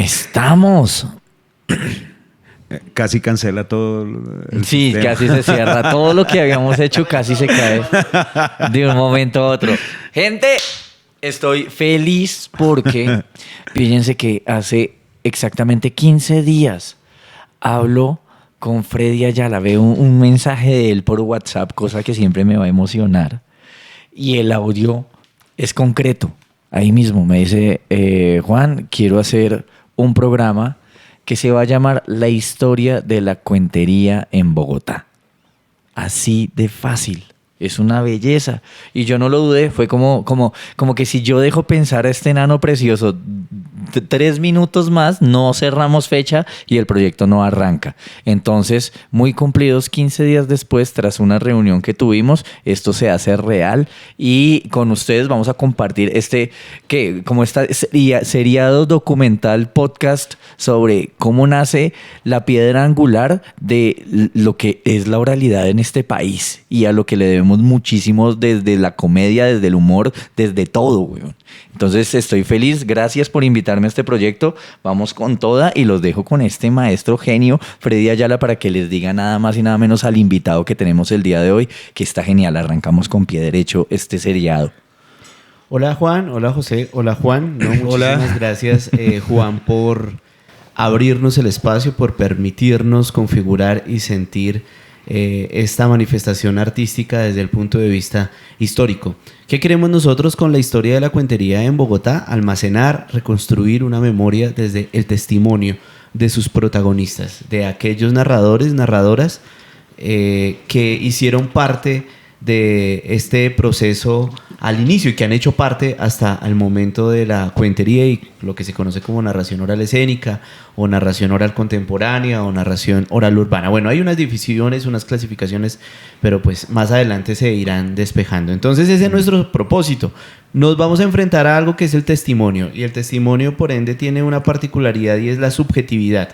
Estamos. Casi cancela todo. Sí, sistema. casi se cierra. Todo lo que habíamos hecho casi se cae de un momento a otro. Gente, estoy feliz porque fíjense que hace exactamente 15 días hablo con Freddy Ayala. Veo un mensaje de él por WhatsApp, cosa que siempre me va a emocionar. Y el audio es concreto. Ahí mismo me dice, Juan, quiero hacer un programa que se va a llamar La historia de la cuentería en Bogotá. Así de fácil. Es una belleza. Y yo no lo dudé. Fue como que si yo dejo pensar a este enano precioso 3 minutos más, no cerramos fecha y el proyecto no arranca. Entonces, muy cumplidos 15 días después, tras una reunión que tuvimos, esto se hace real y con ustedes vamos a compartir seriado documental podcast sobre cómo nace la piedra angular de lo que es la oralidad en este país y a lo que le debemos muchísimo desde la comedia, desde el humor, desde todo, weón. Entonces estoy feliz, gracias por invitarme a este proyecto, vamos con toda y los dejo con este maestro genio, Freddy Ayala, para que les diga nada más y nada menos al invitado que tenemos el día de hoy, que está genial, arrancamos con pie derecho este seriado. Hola Juan, hola José, hola Juan, muchísimas gracias Juan por abrirnos el espacio, por permitirnos configurar y sentir esta manifestación artística desde el punto de vista histórico. ¿Qué queremos nosotros con la historia de la cuentería en Bogotá? Almacenar, reconstruir una memoria desde el testimonio de sus protagonistas, de aquellos narradores, narradoras que hicieron parte de este proceso al inicio y que han hecho parte hasta el momento de la cuentería y lo que se conoce como narración oral escénica o narración oral contemporánea o narración oral urbana. Bueno, hay unas divisiones, unas clasificaciones, pero pues más adelante se irán despejando. Entonces ese es nuestro propósito. Nos vamos a enfrentar a algo que es el testimonio y el testimonio por ende tiene una particularidad y es la subjetividad.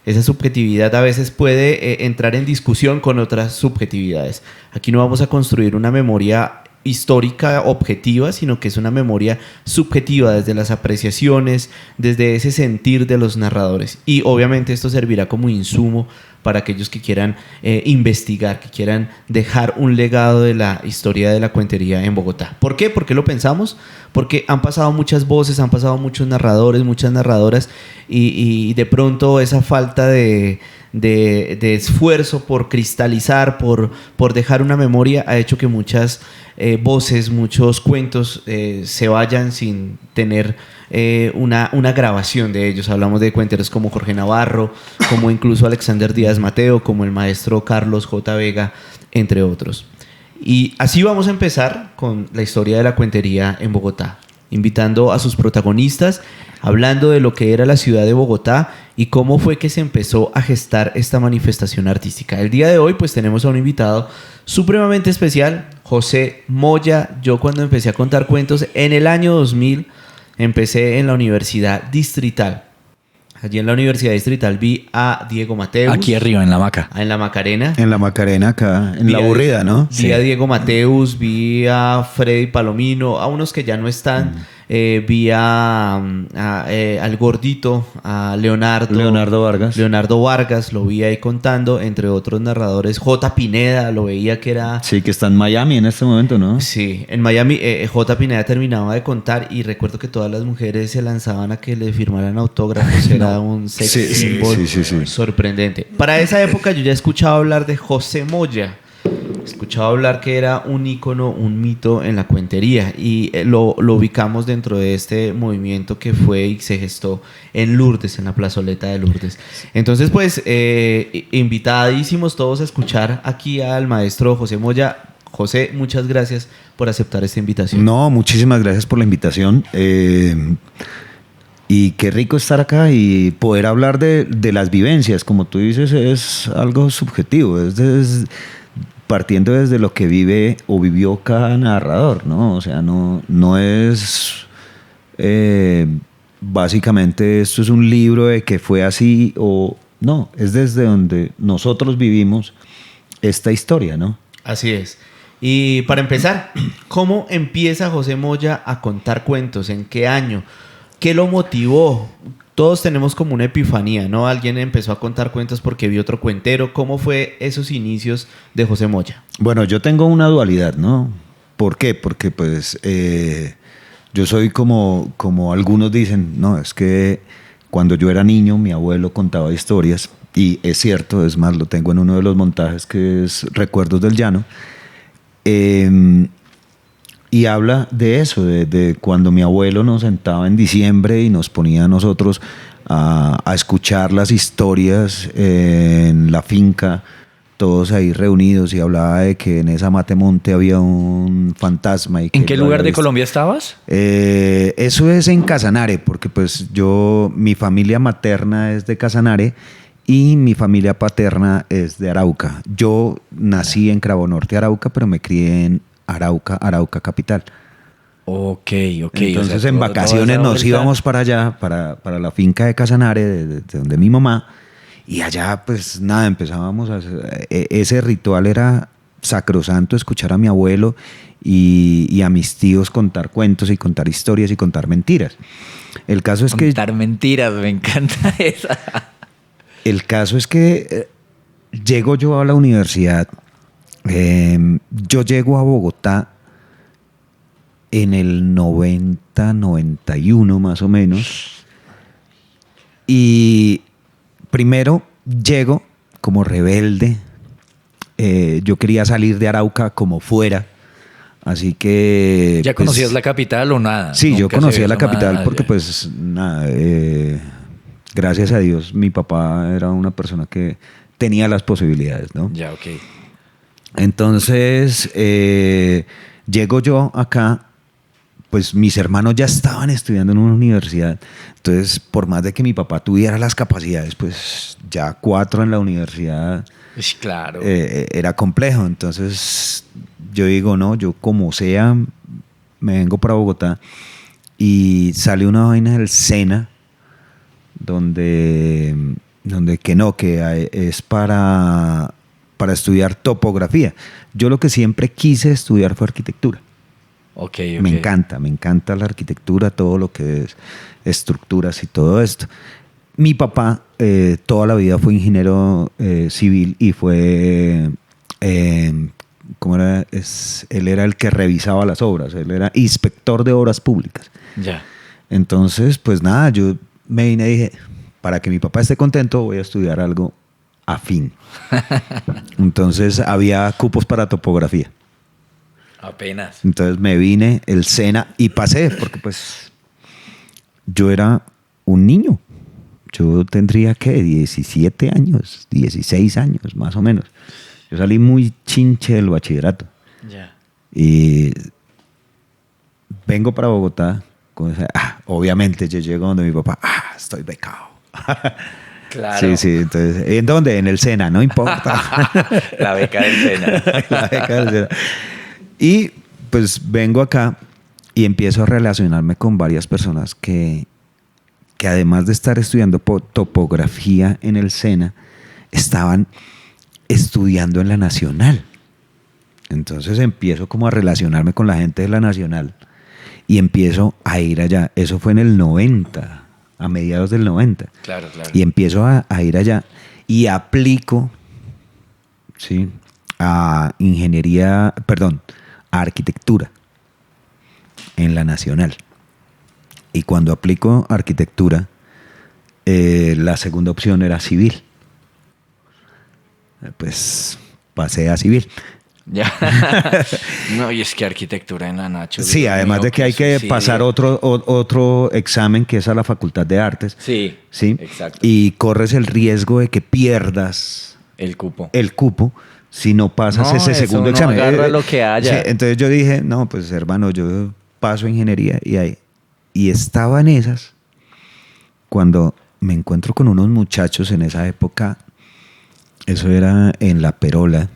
Esa subjetividad a veces puede entrar en discusión con otras subjetividades. Aquí no vamos a construir una memoria histórica objetiva, sino que es una memoria subjetiva desde las apreciaciones, desde ese sentir de los narradores. Y obviamente esto servirá como insumo para aquellos que quieran investigar, que quieran dejar un legado de la historia de la cuentería en Bogotá. ¿Por qué? ¿Por qué lo pensamos? Porque han pasado muchas voces, han pasado muchos narradores, muchas narradoras y de pronto esa falta de esfuerzo por cristalizar, por dejar una memoria ha hecho que muchas voces, muchos cuentos se vayan sin tener una grabación de ellos. Hablamos de cuenteros como Jorge Navarro, como incluso Alexander Díaz Mateo, como el maestro Carlos J. Vega, entre otros. Y así vamos a empezar con la historia de la cuentería en Bogotá, invitando a sus protagonistas, hablando de lo que era la ciudad de Bogotá y cómo fue que se empezó a gestar esta manifestación artística. El día de hoy pues tenemos a un invitado supremamente especial, José Moya. Yo cuando empecé a contar cuentos en el año 2000, empecé en la Universidad Distrital. Allí en la Universidad Distrital vi a Diego Mateus. Aquí arriba, en la Maca. En la Macarena. En la Macarena acá, en la aburrida, ¿no? Vi a Diego Mateus, vi a Freddy Palomino, a unos que ya no están. Vi al gordito, a Leonardo Vargas, lo vi ahí contando, entre otros narradores. J. Pineda, lo veía que era... Sí, que está en Miami en este momento, ¿no? Sí, en Miami J. Pineda terminaba de contar y recuerdo que todas las mujeres se lanzaban a que le firmaran autógrafos. Era un sex symbol sorprendente. Para esa época yo ya escuchaba hablar de José Moya. Escuchaba hablar que era un ícono, un mito en la cuentería y lo ubicamos dentro de este movimiento que fue y se gestó en Lourdes, en la plazoleta de Lourdes. Entonces pues invitadísimos todos a escuchar aquí al maestro José Moya. José, muchas gracias por aceptar esta invitación. No, muchísimas gracias por la invitación. Y qué rico estar acá y poder hablar de las vivencias. Como tú dices, es algo subjetivo, es partiendo desde lo que vive o vivió cada narrador, ¿no? O sea, no es... básicamente esto es un libro de que fue así o... No, es desde donde nosotros vivimos esta historia, ¿no? Así es. Y para empezar, ¿cómo empieza José Moya a contar cuentos? ¿En qué año? ¿Qué lo motivó? todos tenemos como una epifanía, ¿no? Alguien empezó a contar cuentos porque vio otro cuentero. ¿Cómo fue esos inicios de José Moya? Bueno, yo tengo una dualidad, ¿no? ¿Por qué? Porque pues yo soy como algunos dicen, no, es que cuando yo era niño mi abuelo contaba historias y es cierto, es más, lo tengo en uno de los montajes que es Recuerdos del Llano. Y habla de eso, de cuando mi abuelo nos sentaba en diciembre y nos ponía a nosotros a escuchar las historias en la finca, todos ahí reunidos, y hablaba de que en esa Matemonte había un fantasma. Y ¿En que qué lo lugar había de visto. Colombia estabas? Eso es en Casanare, porque pues mi familia materna es de Casanare y mi familia paterna es de Arauca. Yo nací en Cravo Norte, Arauca, pero me crié en Arauca capital. Ok. Entonces o sea, en toda vacaciones esa nos vuelta. íbamos para allá, para la finca de Casanare, de donde mi mamá, y allá pues nada, empezábamos a hacer, ese ritual era sacrosanto, escuchar a mi abuelo y a mis tíos contar cuentos y contar historias y contar mentiras. El caso es que Contar mentiras, me encanta esa. llego yo a la universidad. Yo llego a Bogotá en el 90, 91 más o menos. Y primero llego como rebelde. Yo quería salir de Arauca como fuera. Así que... ¿Ya pues, conocías la capital o nada? Sí, yo Nunca se conocía había la hecho capital nada porque allá. pues nada, gracias a Dios mi papá era una persona que tenía las posibilidades, ¿no? Ya, ok. Entonces llego yo acá, pues mis hermanos ya estaban estudiando en una universidad, entonces por más de que mi papá tuviera las capacidades, pues ya 4 en la universidad Sí, claro. era complejo. Entonces yo digo, no, yo como sea, me vengo para Bogotá y sale una vaina del SENA donde que es para estudiar topografía. Yo lo que siempre quise estudiar fue arquitectura. Ok. Me encanta la arquitectura, todo lo que es estructuras y todo esto. Mi papá toda la vida fue ingeniero civil y fue, ¿cómo era? Él era el que revisaba las obras, él era inspector de obras públicas. Ya. Entonces, pues nada, yo me vine y dije, para que mi papá esté contento voy a estudiar algo afín. Entonces había cupos para topografía. Apenas. Entonces me vine el SENA y pasé, porque pues yo era un niño. Yo tendría, ¿qué? 17 años, 16 años, más o menos. Yo salí muy chinche del bachillerato. Ya. Y vengo para Bogotá. Obviamente yo llego donde mi papá, estoy becado. Claro. Sí, entonces, ¿en dónde? En el SENA, no importa. La beca del SENA. La beca del SENA. Y pues vengo acá y empiezo a relacionarme con varias personas que además de estar estudiando topografía en el SENA, estaban estudiando en la Nacional. Entonces empiezo como a relacionarme con la gente de la Nacional y empiezo a ir allá. Eso fue en el 90, a mediados del 90. Claro. Y empiezo a ir allá y aplico, ¿sí?, a arquitectura en la Nacional. Y cuando aplico arquitectura, la segunda opción era civil. Pues pasé a civil. Ya. No, y es que arquitectura en la Nacho. Sí, Dios además mío, de que hay que suicidio. pasar otro examen que es a la Facultad de Artes. Sí, ¿Sí? exacto. Y corres el riesgo de que pierdas El cupo. el cupo si no pasas No, ese eso segundo uno examen. agarra lo que haya. Sí, entonces yo dije, no, pues hermano, yo paso ingeniería y estaba en esas cuando me encuentro con unos muchachos en esa época. Eso era en La Perola.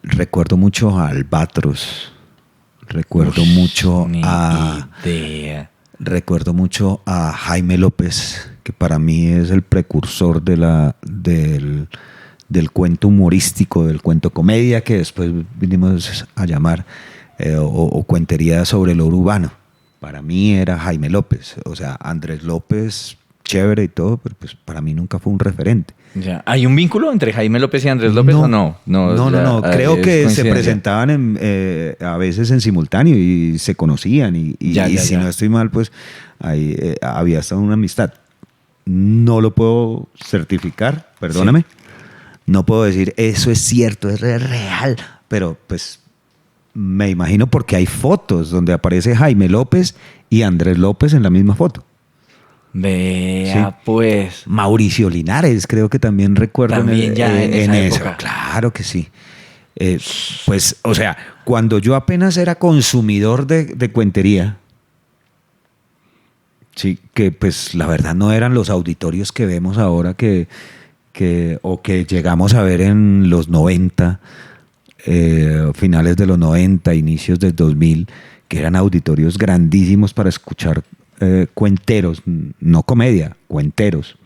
Recuerdo mucho a Albatros. Recuerdo mucho Ni a... idea. Recuerdo mucho a Jaime López, que para mí es el precursor del cuento humorístico, del cuento comedia, que después vinimos a llamar, o cuentería sobre lo urbano. para mí era Jaime López. O sea, Andrés López, chévere y todo, pero pues para mí nunca fue un referente. Ya. ¿Hay un vínculo entre Jaime López y Andrés López o no? No. Creo que se presentaban a veces en simultáneo y se conocían. Y si no estoy mal, pues ahí había hasta una amistad. No lo puedo certificar, perdóname. Sí. No puedo decir, eso es cierto, es real. Pero pues me imagino porque hay fotos donde aparece Jaime López y Andrés López en la misma foto. Vea, sí. Pues. Mauricio Linares, creo que también recuerdo también en eso. Época. Claro que sí. Pues, o sea, cuando yo apenas era consumidor de cuentería, sí, que pues la verdad no eran los auditorios que vemos ahora o que llegamos a ver en los 90, finales de los 90, inicios del 2000, que eran auditorios grandísimos para escuchar cuenteros, no comedia, cuenteros.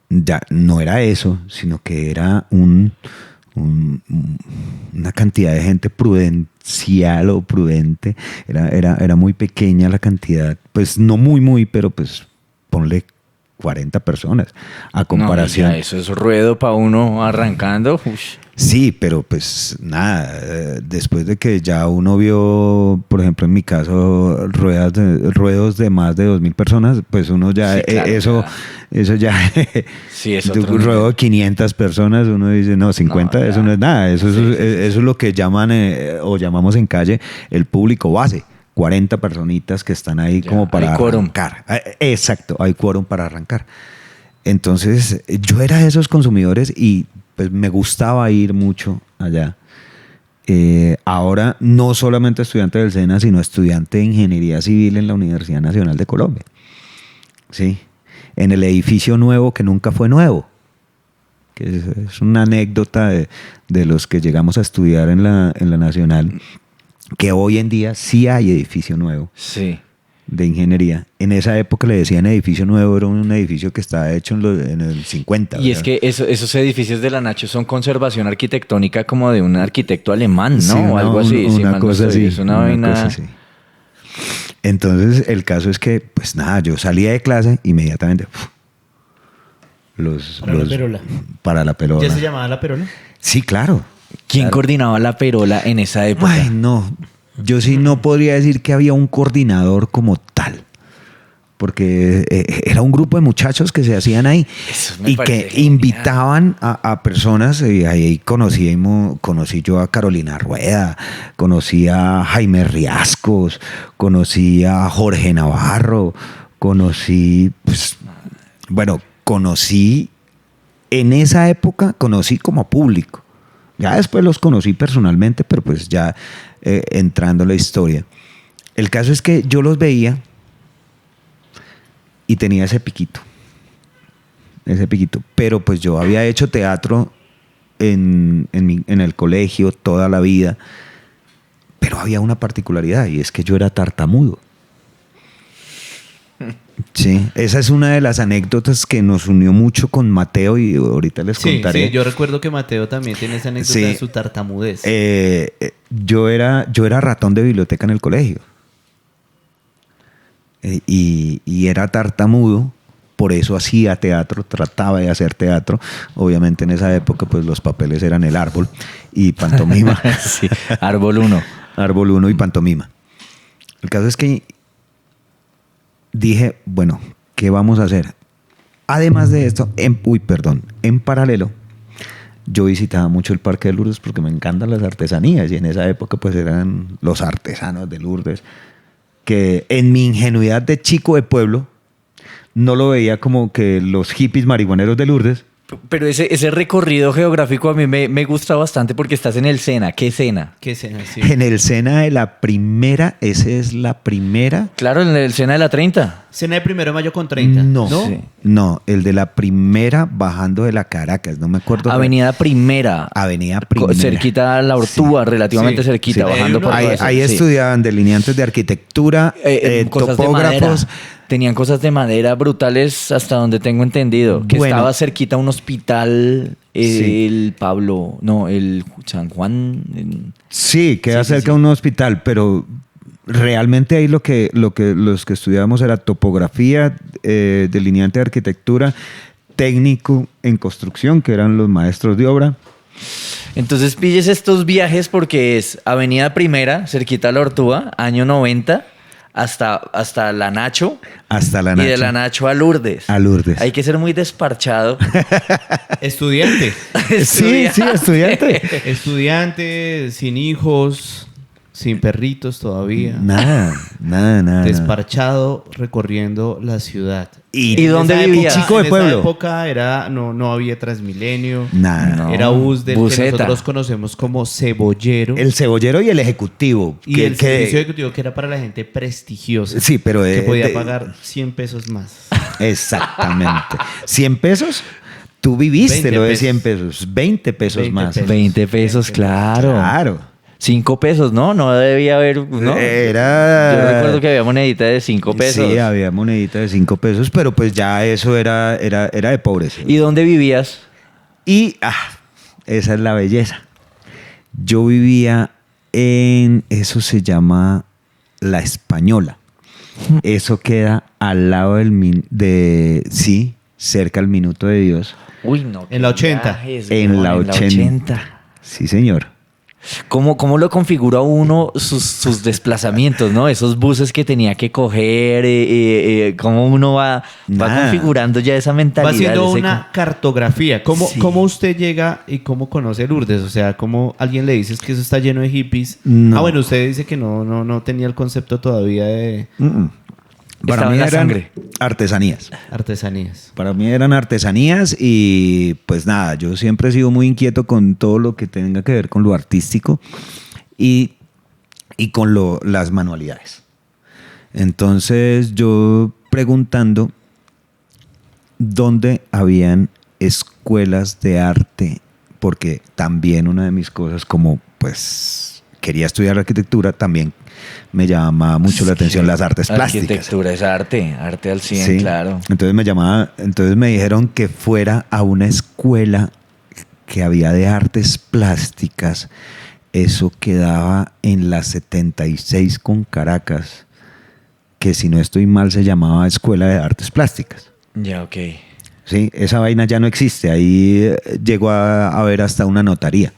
Ya no era eso, sino que era una cantidad de gente prudencial o prudente. Era muy pequeña la cantidad, pues no muy, pero pues ponle 40 personas a comparación. No, eso es ruedo para uno arrancando. Ush. Sí, pero pues nada, después de que ya uno vio, por ejemplo en mi caso, ruedos de más de 2.000 personas, pues uno ya, sí, claro, eso ya, sí, es un ruedo de 500 personas, uno dice, no, 50, eso no es nada, eso es lo que llaman o llamamos en calle el público base. 40 personitas que están ahí ya, como para arrancar. Exacto, hay quórum para arrancar. Entonces, yo era de esos consumidores y pues me gustaba ir mucho allá. Ahora, no solamente estudiante del SENA, sino estudiante de Ingeniería Civil en la Universidad Nacional de Colombia. ¿Sí? En el edificio nuevo que nunca fue nuevo. Que es una anécdota de los que llegamos a estudiar en la Nacional, que hoy en día sí hay edificio nuevo, sí, de ingeniería. En esa época le decían edificio nuevo, era un edificio que estaba hecho en el 50. Y ¿verdad? Es que esos edificios de la Nacho son conservación arquitectónica como de un arquitecto alemán, ¿no? Sí, o algo así. Una cosa así. Es una vaina. Cosa así. Entonces, el caso es que, pues nada, yo salía de clase inmediatamente. La perola. Para la perola. ¿Ya se llamaba la perola? Sí, claro. ¿Quién coordinaba la perola en esa época? Ay, no. Yo sí no podría decir que había un coordinador como tal. Porque era un grupo de muchachos que se hacían ahí y que genial. Invitaban a personas. Y ahí conocí yo a Carolina Rueda, conocí a Jaime Riascos, conocí a Jorge Navarro, conocí en esa época, conocí como público. Ya después los conocí personalmente, pero pues ya entrando en la historia. El caso es que yo los veía y tenía ese piquito. Pero pues yo había hecho teatro en el colegio toda la vida, pero había una particularidad y es que yo era tartamudo. Sí, esa es una de las anécdotas que nos unió mucho con Mateo y ahorita les contaré. Sí, yo recuerdo que Mateo también tiene esa anécdota de su tartamudez. Yo era ratón de biblioteca en el colegio y era tartamudo, por eso hacía teatro, trataba de hacer teatro. Obviamente en esa época pues los papeles eran El Árbol y Pantomima. Sí, Árbol 1. Árbol 1 y Pantomima. El caso es que dije, bueno, ¿qué vamos a hacer? Además de esto, en paralelo, yo visitaba mucho el Parque de Lourdes porque me encantan las artesanías y en esa época pues eran los artesanos de Lourdes, que en mi ingenuidad de chico de pueblo no lo veía como que los hippies marihuaneros de Lourdes. Pero ese recorrido geográfico a mí me gusta bastante porque estás en el SENA. ¿Qué SENA? ¿Qué SENA? Sí. En el SENA de la primera, esa es la primera. Claro, en el SENA de la 30. SENA de 1 de mayo con 30. No, el de la primera bajando de la Caracas, no me acuerdo. Avenida Primera. Cerquita a la Ortúa, sí. Relativamente cerquita, sí. Bajando por ahí estudiaban delineantes de arquitectura, topógrafos. Tenían cosas de madera brutales hasta donde tengo entendido. Que estaba cerquita a un hospital, el San Juan. Sí, queda cerca de un hospital, pero realmente ahí los que estudiábamos era topografía, delineante de arquitectura, técnico en construcción, que eran los maestros de obra. Entonces pilles estos viajes porque es Avenida Primera, cerquita a la Ortúa, año 90, hasta la Nacho. Hasta la Y Nacho. de la Nacho a Lourdes. A Lourdes. Hay que ser muy desparchado. Estudiante. Sí, estudiante. Estudiante, sin hijos, sin perritos todavía. Nada. Desparchado, recorriendo la ciudad. ¿Y dónde esa vivías? época- Chico de en pueblo. esa época no había Transmilenio. Nada. No. Era bus del que Buseta. nosotros conocemos como cebollero. El cebollero y el ejecutivo. Y el servicio ejecutivo que era para la gente prestigiosa. Sí, pero que podía de- pagar 100 pesos más. Exactamente. 100 pesos, tú viviste 20 lo de pesos. 100 pesos. 20 pesos 20 más. pesos. 20 pesos, claro. Claro. 5 pesos, ¿no? No debía haber, ¿no? Era... Yo recuerdo que había monedita de 5 pesos. Sí, había monedita de 5 pesos, pero pues ya eso era de pobres. ¿Y dónde vivías? Y esa es la belleza. Yo vivía en, eso se llama La Española. Eso queda al lado sí, cerca al Minuto de Dios. Uy, no. En la qué 80. viajes, En weón, la 80. Sí, señor. ¿Cómo lo configura uno sus desplazamientos, ¿no? Esos buses que tenía que coger, cómo uno va Nada. configurando ya esa mentalidad. Va haciendo ese una cartografía. Sí. ¿Cómo usted llega y cómo conoce Lourdes? O sea, ¿cómo alguien le dice que eso está lleno de hippies? No. Bueno, usted dice que no tenía el concepto todavía de Para Estaba mí en la eran sangre. artesanías. artesanías. Para mí eran artesanías y pues nada, yo siempre he sido muy inquieto con todo lo que tenga que ver con lo artístico y con las manualidades. Entonces yo preguntando dónde habían escuelas de arte, porque también una de mis cosas como pues quería estudiar arquitectura, también me llamaba mucho la atención las artes plásticas. Arquitectura es arte al 100, Sí. claro. Entonces me dijeron que fuera a una escuela que había de artes plásticas. Eso quedaba en la 76 con Caracas, que si no estoy mal se llamaba Escuela de Artes Plásticas. Ya, ok. Sí, esa vaina ya no existe. Ahí llegó a ver hasta una notaría.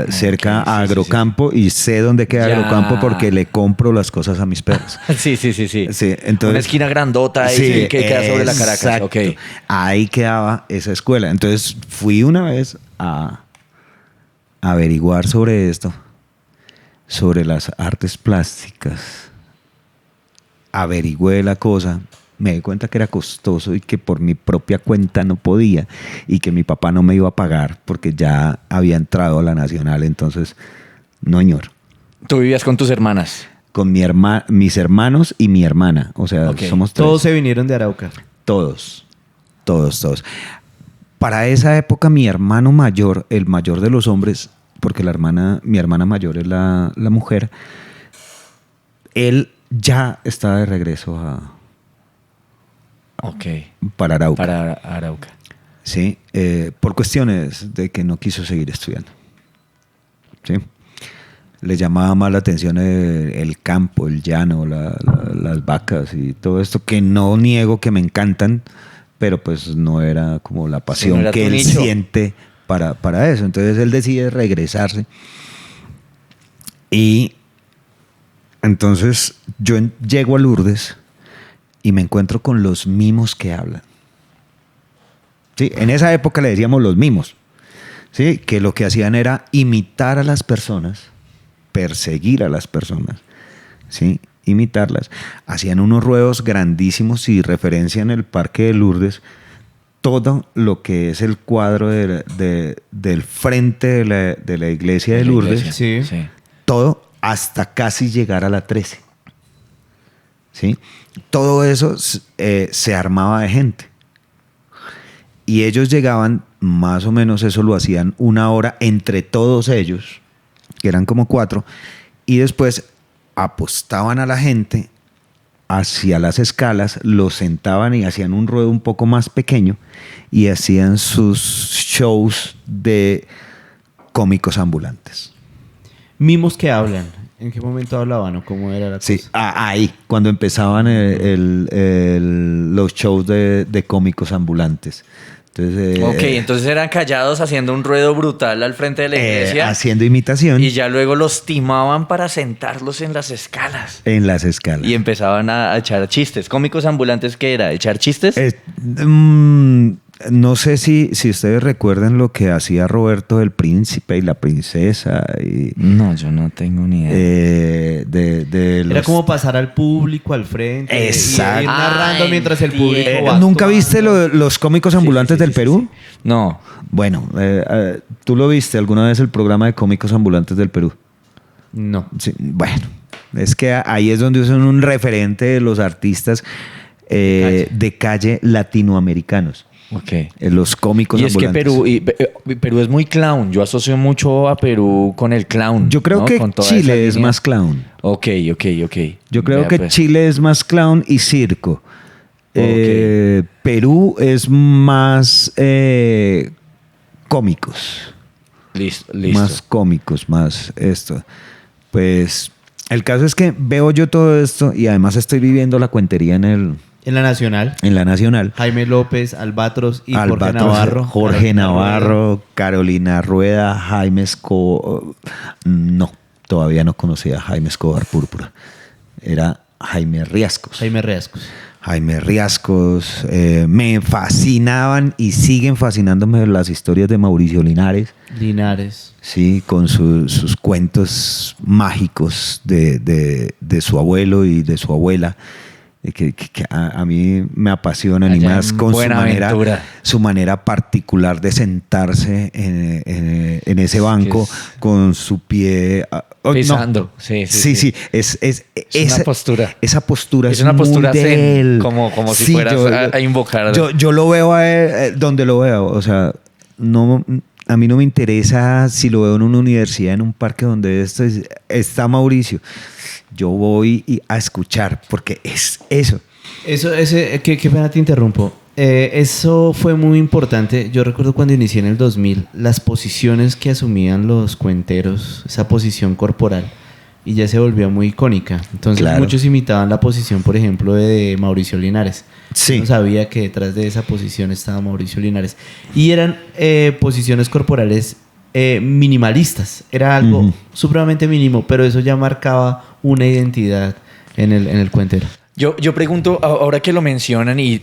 Cerca Ok, sí, a sí, Agrocampo, y sé dónde queda Ya. Agrocampo porque le compro las cosas a mis perros. Sí. Sí, entonces, Una esquina grandota ahí sí, que queda sobre la Caracas. exacto. Ok. Ahí quedaba esa escuela. Entonces fui una vez a averiguar sobre esto, sobre las artes plásticas. Averigüé la cosa, me di cuenta que era costoso y que por mi propia cuenta no podía y que mi papá no me iba a pagar porque ya había entrado a la Nacional. Entonces, no, señor. Tú vivías con tus hermanas. Con mis hermanos y mi hermana. O sea, Ok. somos tres. Todos se vinieron de Arauca. Todos. Para esa época, mi hermano mayor, el mayor de los hombres, porque mi hermana mayor es la mujer, él ya estaba de regreso Ok. para Arauca. Para Arauca. Sí, por cuestiones de que no quiso seguir estudiando. Sí. Le llamaba más la atención el campo, el llano, las vacas y todo esto, que no niego que me encantan, pero pues no era como la pasión no era que tu él nicho. siente para eso. Entonces él decide regresarse. Y entonces yo llego a Lourdes y me encuentro con los mimos que hablan. Sí, en esa época le decíamos los mimos, ¿sí? Que lo que hacían era imitar a las personas, perseguir a las personas, ¿sí? Imitarlas. Hacían unos ruedos grandísimos y referencian el Parque de Lourdes todo lo que es el cuadro del frente de la iglesia de La Lourdes, iglesia, Sí. todo hasta casi llegar a la 13. ¿Sí? Todo eso se armaba de gente. Y ellos llegaban, más o menos eso lo hacían una hora entre todos ellos, que eran como 4, y después apostaban a la gente hacia las escalas, los sentaban y hacían un ruedo un poco más pequeño y hacían sus shows de cómicos ambulantes. Mimos que hablan. ¿En qué momento hablaban o cómo era la cosa? Sí, ahí, cuando empezaban los shows de cómicos ambulantes. Entonces, Ok, entonces eran callados haciendo un ruedo brutal al frente de la iglesia. haciendo imitación Y ya luego los timaban para sentarlos en las escalas. en las escalas. Y empezaban a echar chistes. ¿Cómicos ambulantes qué era? ¿Echar chistes? No sé si ustedes recuerdan lo que hacía Roberto el Príncipe y la Princesa. No, yo no tengo ni idea. Era como pasar al público al frente. Exacto. Y ir narrando mientras el público va ¿Nunca actuando. viste los cómicos ambulantes del Perú? No. Bueno, ¿tú lo viste alguna vez el programa de cómicos ambulantes del Perú? No. Sí, bueno, es que ahí es donde son un referente de los artistas de calle latinoamericanos. Ok. Los cómicos Y es que ambulantes. Perú es muy clown. Yo asocio mucho a Perú con el clown. Yo creo ¿no? que Con toda Chile esa es línea. más clown. Ok. Yo creo Vea, que pues. Chile es más clown y circo. Ok. Perú es más cómicos. Listo. Más cómicos, más esto. Pues el caso es que veo yo todo esto y además estoy viviendo la cuentería en En la Nacional, la Nacional. Jaime López, Albatros y Jorge Albatros, Navarro. Jorge Carolina Navarro, Carolina Rueda, Jaime Escobar. No, todavía no conocía a Jaime Escobar Púrpura. Era Jaime Riascos. Jaime Riascos. Jaime Riascos. Me fascinaban y siguen fascinándome las historias de Mauricio Linares. Linares. Sí, con sus cuentos mágicos de su abuelo y de su abuela. Que a mí me apasionan y Allá más en con Buenaventura. su manera particular de sentarse en ese banco con su pie no. Pisando. Sí. Es una postura. Esa postura Es una muy postura de zen, él. como si Sí, fueras a invocar. Yo lo veo a él donde lo veo. O sea, no, a mí no me interesa si lo veo en una universidad, en un parque donde está Mauricio. Yo voy a escuchar porque es eso. Qué pena te interrumpo. Eso fue muy importante. Yo recuerdo cuando inicié en el 2000, las posiciones que asumían los cuenteros, esa posición corporal, y ya se volvía muy icónica. Entonces Claro. muchos imitaban la posición, por ejemplo, de Mauricio Linares. Sí. No sabía que detrás de esa posición estaba Mauricio Linares. Y eran posiciones corporales minimalistas. Era algo supremamente mínimo, pero eso ya marcaba una identidad en el cuentero. Yo pregunto, ahora que lo mencionan y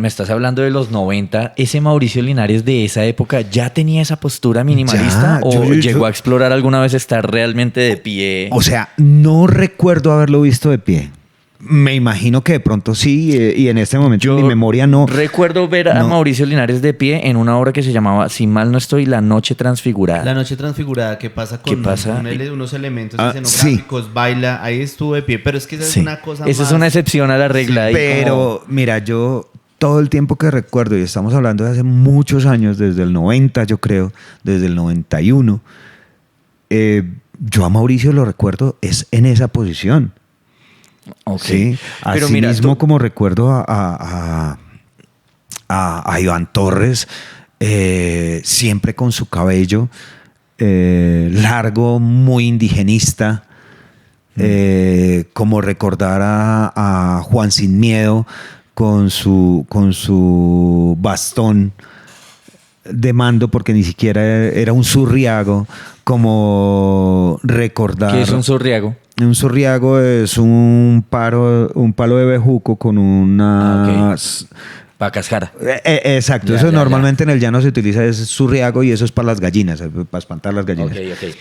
me estás hablando de los 90, ¿ese Mauricio Linares de esa época ya tenía esa postura minimalista? Ya, ¿O yo- llegó a explorar alguna vez estar realmente de pie? O sea, no recuerdo haberlo visto de pie. Me imagino que de pronto sí, y en este momento mi memoria no. Recuerdo ver a no. Mauricio Linares de pie en una obra que se llamaba, si mal no estoy, La Noche Transfigurada. La noche transfigurada, ¿qué pasa con ¿Qué pasa? unos elementos Ah, escenográficos? Baila, ahí estuvo de pie, pero es que esa Sí. es una cosa Esa más... es una excepción a la regla. ahí Pero mira, yo todo el tiempo que recuerdo, y estamos hablando de hace muchos años, desde el 90 yo creo, desde el 91, yo a Mauricio lo recuerdo es en esa posición. Ok. Sí, Pero así mira, mismo tú- como recuerdo a Iván Torres, siempre con su cabello largo, muy indigenista, como recordar a Juan Sin Miedo con su bastón de mando, porque ni siquiera era un zurriago, como recordar... ¿Qué es un zurriago? Un zurriago es un palo de bejuco con una... Para cascar. Exacto, Ya, eso ya, normalmente en el llano se utiliza, es zurriago y eso es para las gallinas, para espantar las gallinas. Ok.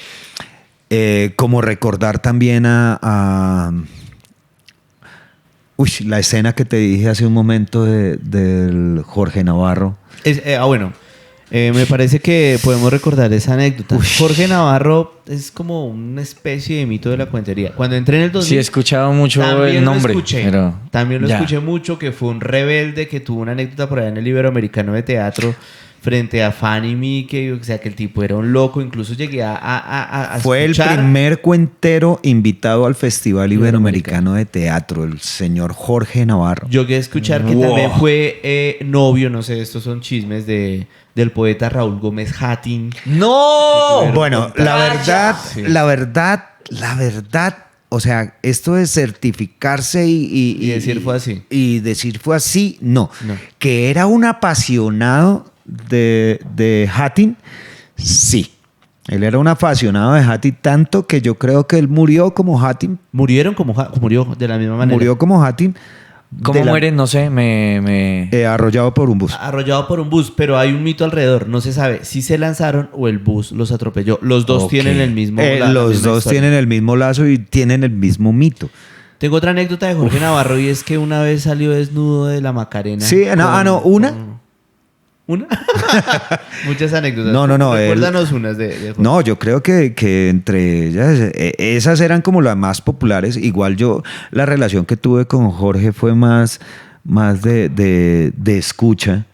Como recordar también la escena que te dije hace un momento del Jorge Navarro. Bueno, me parece que podemos recordar esa anécdota. Jorge Navarro es como una especie de mito de la cuentería. Cuando entré en el 2000... Sí, he escuchado mucho el nombre. También lo ya. escuché mucho, que fue un rebelde que tuvo una anécdota por allá en el Iberoamericano de Teatro frente a Fanny Mickey, o sea, que el tipo era un loco. Incluso llegué a Fue escuchar... el primer cuentero invitado al Festival Iberoamericano de Teatro, el señor Jorge Navarro. Yo llegué a escuchar que también fue novio, no sé, estos son chismes del poeta Raúl Gómez Hattin. ¡No! Bueno, la verdad, la verdad, o sea, esto de certificarse Y decir fue así. Y decir fue así, no. No. Que era un apasionado de Hattin, sí. Él era un apasionado de Hattin, tanto que yo creo que él murió como Hattin. Murió de la misma manera. Murió como Hattin. ¿Cómo mueren? No sé, Arrollado por un bus. Arrollado por un bus, pero hay un mito alrededor. No se sabe si se lanzaron o el bus los atropelló. Los dos Ok. tienen el mismo Los misma dos historia. tienen el mismo lazo y tienen el mismo mito. Tengo otra anécdota de Jorge Navarro y es que una vez salió desnudo de la Macarena. Sí, ¿una? ¿Una? Muchas anécdotas. No. Recuérdanos unas de Jorge. No, yo creo que entre ellas, esas eran como las más populares. Igual yo, la relación que tuve con Jorge fue más de escucha,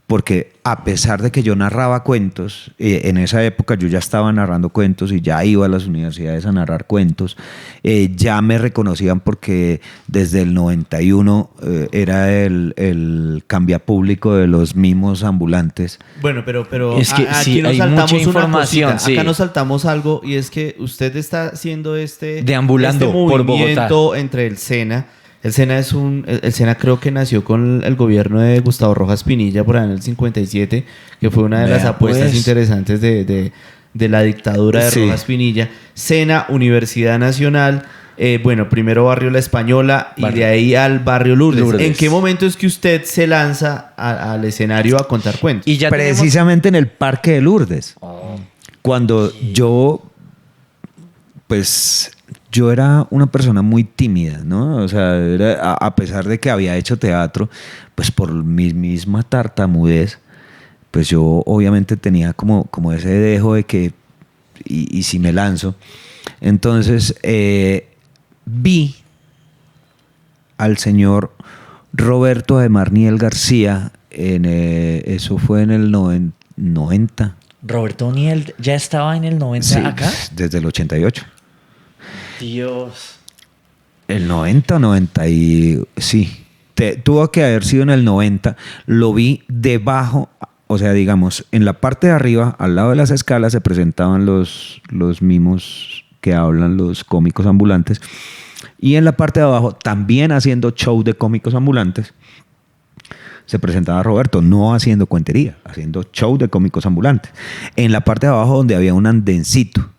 porque a pesar de que yo narraba cuentos, en esa época yo ya estaba narrando cuentos y ya iba a las universidades a narrar cuentos, ya me reconocían porque desde el 91 era el cambiapúblico de los mimos ambulantes. Bueno, pero Es que aquí sí, nos hay saltamos mucha una información, cosita. sí. Acá nos saltamos algo y es que usted está haciendo Deambulando por movimiento entre el SENA. El SENA creo que nació con el gobierno de Gustavo Rojas Pinilla por ahí en el 57, que fue una de las Vea, apuestas pues. interesantes de la dictadura de Sí. Rojas Pinilla. SENA, Universidad Nacional, bueno, primero Barrio La Española y Barrio. de ahí al Barrio Lourdes. Lourdes. ¿En qué momento es que usted se lanza al escenario a contar cuentos? Y ya Precisamente en el Parque de Lourdes. Cuando yo era una persona muy tímida, ¿no? O sea, a pesar de que había hecho teatro, pues por mi misma tartamudez, pues yo obviamente tenía como ese dejo de que, y si me lanzo. Entonces, vi al señor Roberto Ademarniel García, eso fue en el 90. Roberto Niel ya estaba en el 90 Sí, acá. desde el 88. Dios. El 90 o 90 y... Sí, tuvo que haber sido en el 90. Lo vi debajo, o sea, digamos, en la parte de arriba, al lado de las escalas, se presentaban los mimos que hablan, los cómicos ambulantes. Y en la parte de abajo, también haciendo show de cómicos ambulantes, se presentaba Roberto, no haciendo cuentería, haciendo show de cómicos ambulantes. En la parte de abajo, donde había un andencito.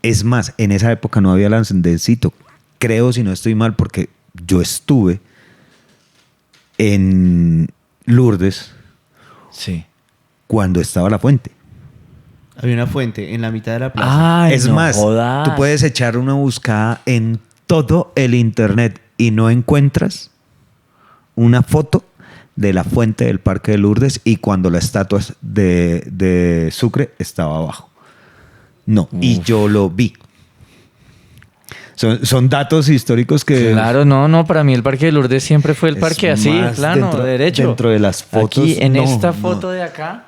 Es más, en esa época no había el andencito. Creo, si no estoy mal, porque yo estuve en Lourdes Sí. cuando estaba la fuente. Había una fuente en la mitad de la plaza. Ay, Es no más, jodas. tú puedes echar una buscada en todo el internet y no encuentras una foto de la fuente del Parque de Lourdes y cuando la estatua de Sucre estaba abajo. No, y yo lo vi. Son datos históricos que... Claro, no, para mí el Parque de Lourdes siempre fue el Es parque así, más plano, derecho. dentro de las fotos, Aquí, en no, esta no. foto de acá,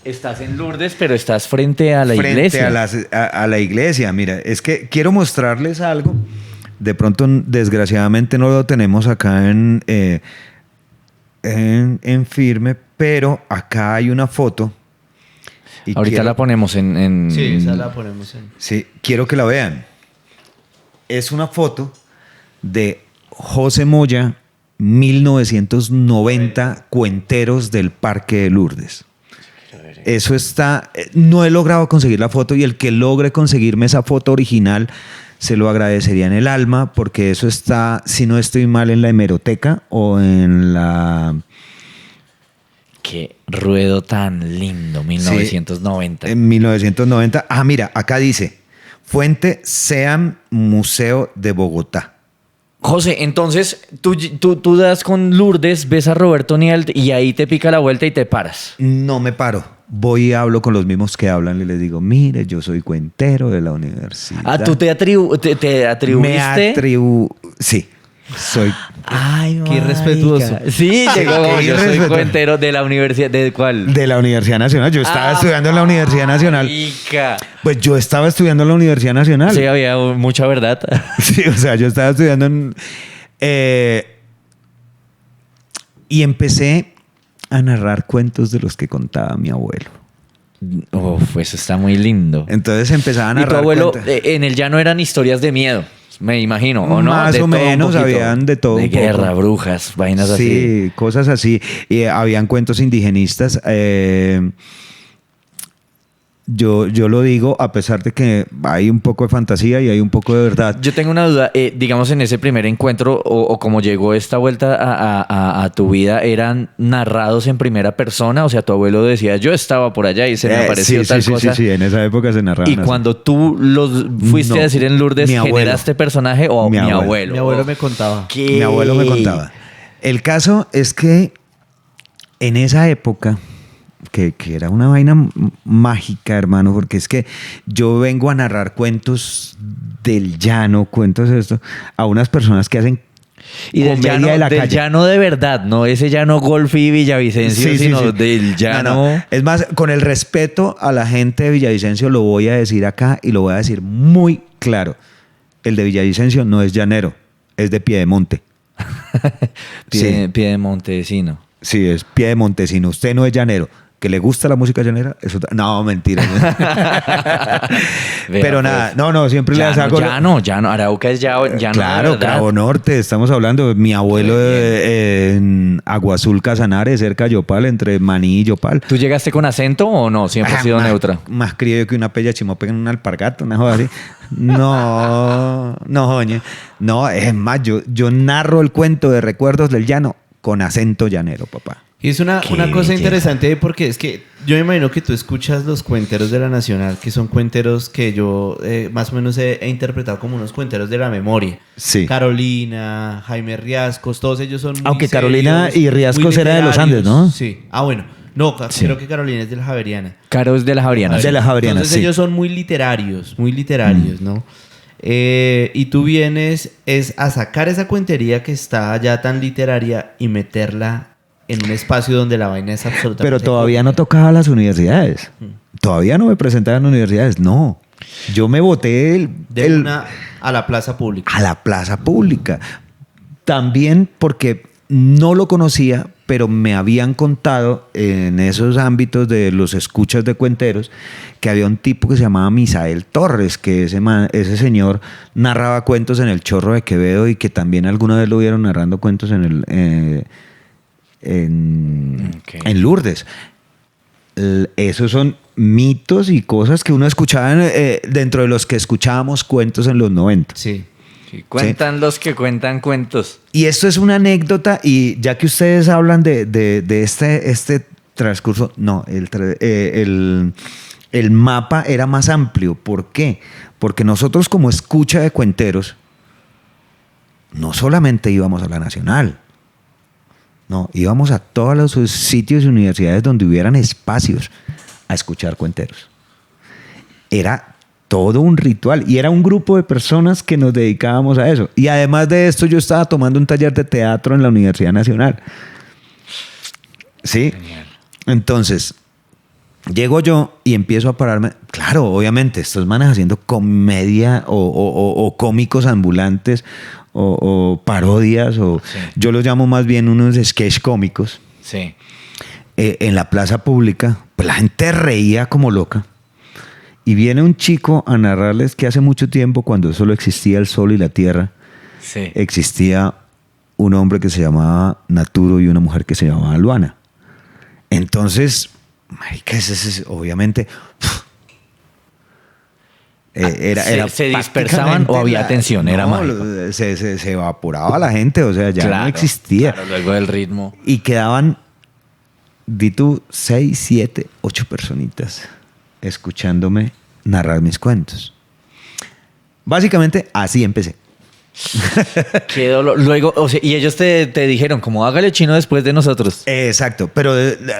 estás en Lourdes, pero estás frente a la iglesia. A la iglesia. Mira, es que quiero mostrarles algo. De pronto, desgraciadamente, no lo tenemos acá en firme, pero acá hay una foto. Y Ahorita la ponemos en... Sí, esa la ponemos en... Sí, quiero que la vean. Es una foto de José Moya, 1990, Cuenteros del Parque de Lourdes. Eso está... No he logrado conseguir la foto y el que logre conseguirme esa foto original se lo agradecería en el alma porque eso está, si no estoy mal, en la hemeroteca o en la... Qué ruedo tan lindo, 1990. En 1990. Ah, mira, acá dice, Fuente SEAM Museo de Bogotá. José, entonces tú das con Lourdes, ves a Roberto Niel y ahí te pica la vuelta y te paras. No me paro. Voy y hablo con los mismos que hablan y les digo, mire, yo soy cuentero de la universidad. Ah, ¿tú te atribuiste? Sí, soy... Ay, Qué marica. respetuoso. Sí, llegó como qué yo soy irrespetuoso. cuentero de la universidad. ¿De cuál? de la Universidad Nacional. Yo estaba estudiando en la Universidad Nacional. Marica. Pues yo estaba estudiando en la Universidad Nacional. Sí, había mucha verdad. Sí, o sea, yo estaba estudiando en... y empecé a narrar cuentos de los que contaba mi abuelo. Uf, eso está muy lindo. Entonces empezaban a Y tu narrar abuelo, cuentos. en el llano eran historias de miedo, me imagino, ¿o no? Más De o todo un menos, poquito. habían de todo De un poco. guerra, brujas, vainas así. Sí, cosas así. Y habían cuentos indigenistas. Yo lo digo a pesar de que hay un poco de fantasía y hay un poco de verdad. Yo tengo una duda, digamos en ese primer encuentro o como llegó esta vuelta a tu vida, ¿eran narrados en primera persona? O sea, tu abuelo decía, yo estaba por allá y se me apareció sí, tal sí, cosa. sí, en esa época se narraban Y así. cuando tú los fuiste No, a decir en Lourdes, mi abuelo. ¿generaste personaje o Mi mi abuelo. abuelo? Mi abuelo me contaba. ¿Qué? Mi abuelo me contaba. El caso es que en esa época, que era una vaina mágica, hermano, porque es que yo vengo a narrar cuentos del llano, cuentos de esto, a unas personas que hacen Y del comedia llano, de la del calle. llano de verdad, no ese llano Golfi y Villavicencio, Sí, sí, sino sí. del llano. No. Es más, con el respeto a la gente de Villavicencio, lo voy a decir acá y lo voy a decir muy claro. El de Villavicencio no es llanero, es de Piedemonte. Sí. Piedemontesino. Sí, es Piedemontesino. Usted no es llanero. ¿Que le gusta la música llanera? Eso, no, mentira. Pero nada, no, siempre le saco... Llano, Arauca es llano de Claro, verdad. Cabo Norte, estamos hablando. Mi abuelo en Agua Azul, Casanare, cerca de Yopal, entre Maní y Yopal. ¿Tú llegaste con acento o no? Siempre has sido neutra. Más criollo que una pella chimope en un alpargato, una joda así. No, oye. No, es más, yo narro el cuento de recuerdos del llano con acento llanero, papá. Y es una Qué cosa belleza. interesante porque es que yo me imagino que tú escuchas los cuenteros de la Nacional, que son cuenteros que yo más o menos he interpretado como unos cuenteros de la memoria. Sí. Carolina, Jaime Riascos, todos ellos son muy Aunque Carolina serios, y Riascos muy era de los Andes, literarios. ¿no? Sí. Ah, bueno. No, Sí. creo que Carolina es de la Javeriana. Caro es de las Javerianas. De las Javerianas, Entonces sí. ellos son muy literarios, ¿no? Y tú vienes a sacar esa cuentería que está ya tan literaria y meterla en un espacio donde la vaina es absolutamente... Pero todavía no tocaba las universidades. Todavía no me presentaba en universidades, no. Yo me boté de una a la plaza pública. a la plaza pública. También porque no lo conocía, pero me habían contado en esos ámbitos de los escuchas de cuenteros que había un tipo que se llamaba Misael Torres, que ese señor narraba cuentos en el Chorro de Quevedo y que también alguna vez lo vieron narrando cuentos en Lourdes. Esos son mitos y cosas que uno escuchaba dentro de los que escuchábamos cuentos en los 90. Sí. Sí, cuentan los que cuentan cuentos. Y esto es una anécdota, y ya que ustedes hablan de este transcurso, no, el mapa era más amplio. ¿Por qué? Porque nosotros como escucha de cuenteros, no solamente íbamos a la Nacional, no, íbamos a todos los sitios y universidades donde hubieran espacios a escuchar cuenteros. Era todo un ritual y era un grupo de personas que nos dedicábamos a eso. Y además de esto, yo estaba tomando un taller de teatro en la Universidad Nacional. Sí. Genial. Entonces, llego yo y empiezo a pararme. Claro, obviamente, estos manes haciendo comedia o cómicos ambulantes o parodias, Sí. yo los llamo más bien unos sketch cómicos. Sí. En la plaza pública, pues la gente reía como loca. Y viene un chico a narrarles que hace mucho tiempo, cuando solo existía el sol y la tierra, Sí. existía un hombre que se llamaba Naturo y una mujer que se llamaba Luana. Entonces, marica, obviamente... ¿Se dispersaban o había tensión? Era mágico. Se evaporaba la gente, o sea, ya Claro, no existía. Claro, luego del ritmo. Y quedaban, di tú, 6, 7, 8 personitas escuchándome narrar mis cuentos. Básicamente, así empecé. Qué dolor. Luego, o sea, y ellos te dijeron, como hágale chino después de nosotros. Exacto, pero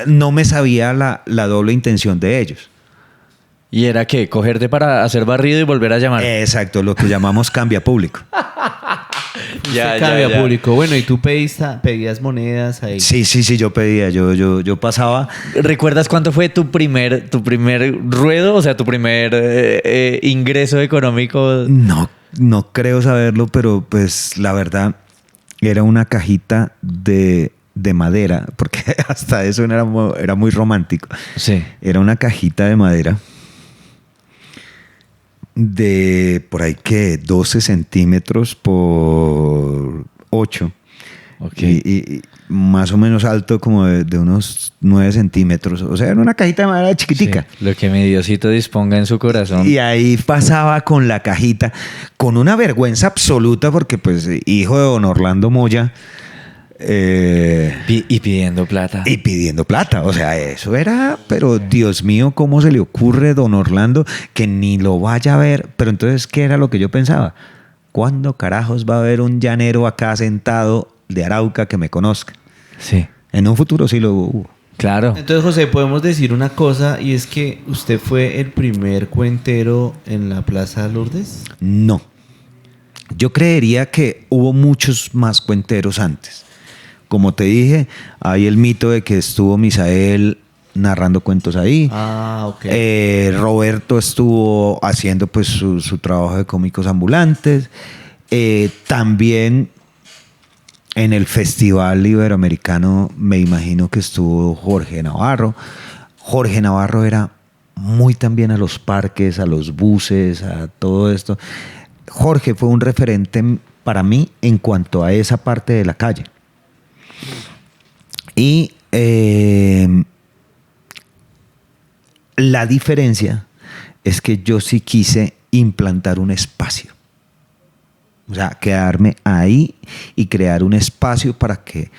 no me sabía la doble intención de ellos. Y era que cogerte para hacer barrido y volver a llamar. Exacto, lo que llamamos cambia público. Usted cambia público. Bueno, y tú pedías monedas ahí. Sí, yo pedía, yo pasaba. ¿Recuerdas cuánto fue tu primer ruedo? O sea, tu primer ingreso económico. No creo saberlo, pero pues la verdad era una cajita de de madera, porque hasta eso era muy romántico. Sí. Era una cajita de madera de por ahí que 12 centímetros por 8. Ok. Y más o menos alto, como de unos 9 centímetros. O sea, era una cajita de madera chiquitica. Sí, lo que mi Diosito disponga en su corazón. Y ahí pasaba con la cajita, con una vergüenza absoluta, porque pues hijo de don Orlando Moya, Y pidiendo plata. y pidiendo plata. O sea, eso era, pero Dios mío, ¿cómo se le ocurre don Orlando que ni lo vaya a ver? Pero entonces, ¿qué era lo que yo pensaba? ¿Cuándo carajos va a haber un llanero acá sentado de Arauca que me conozca? Sí. En un futuro sí lo hubo. Claro. Entonces, José, podemos decir una cosa, y es que usted fue el primer cuentero en la Plaza Lourdes. No. Yo creería que hubo muchos más cuenteros antes. Como te dije, hay el mito de que estuvo Misael narrando cuentos ahí. Ah, ok. Roberto estuvo haciendo pues su trabajo de cómicos ambulantes. También en el Festival Iberoamericano me imagino que estuvo Jorge Navarro. Jorge Navarro era muy también a los parques, a los buses, a todo esto. Jorge fue un referente para mí en cuanto a esa parte de la calle. Y la diferencia es que yo sí quise implantar un espacio. O sea, quedarme ahí y crear un espacio para que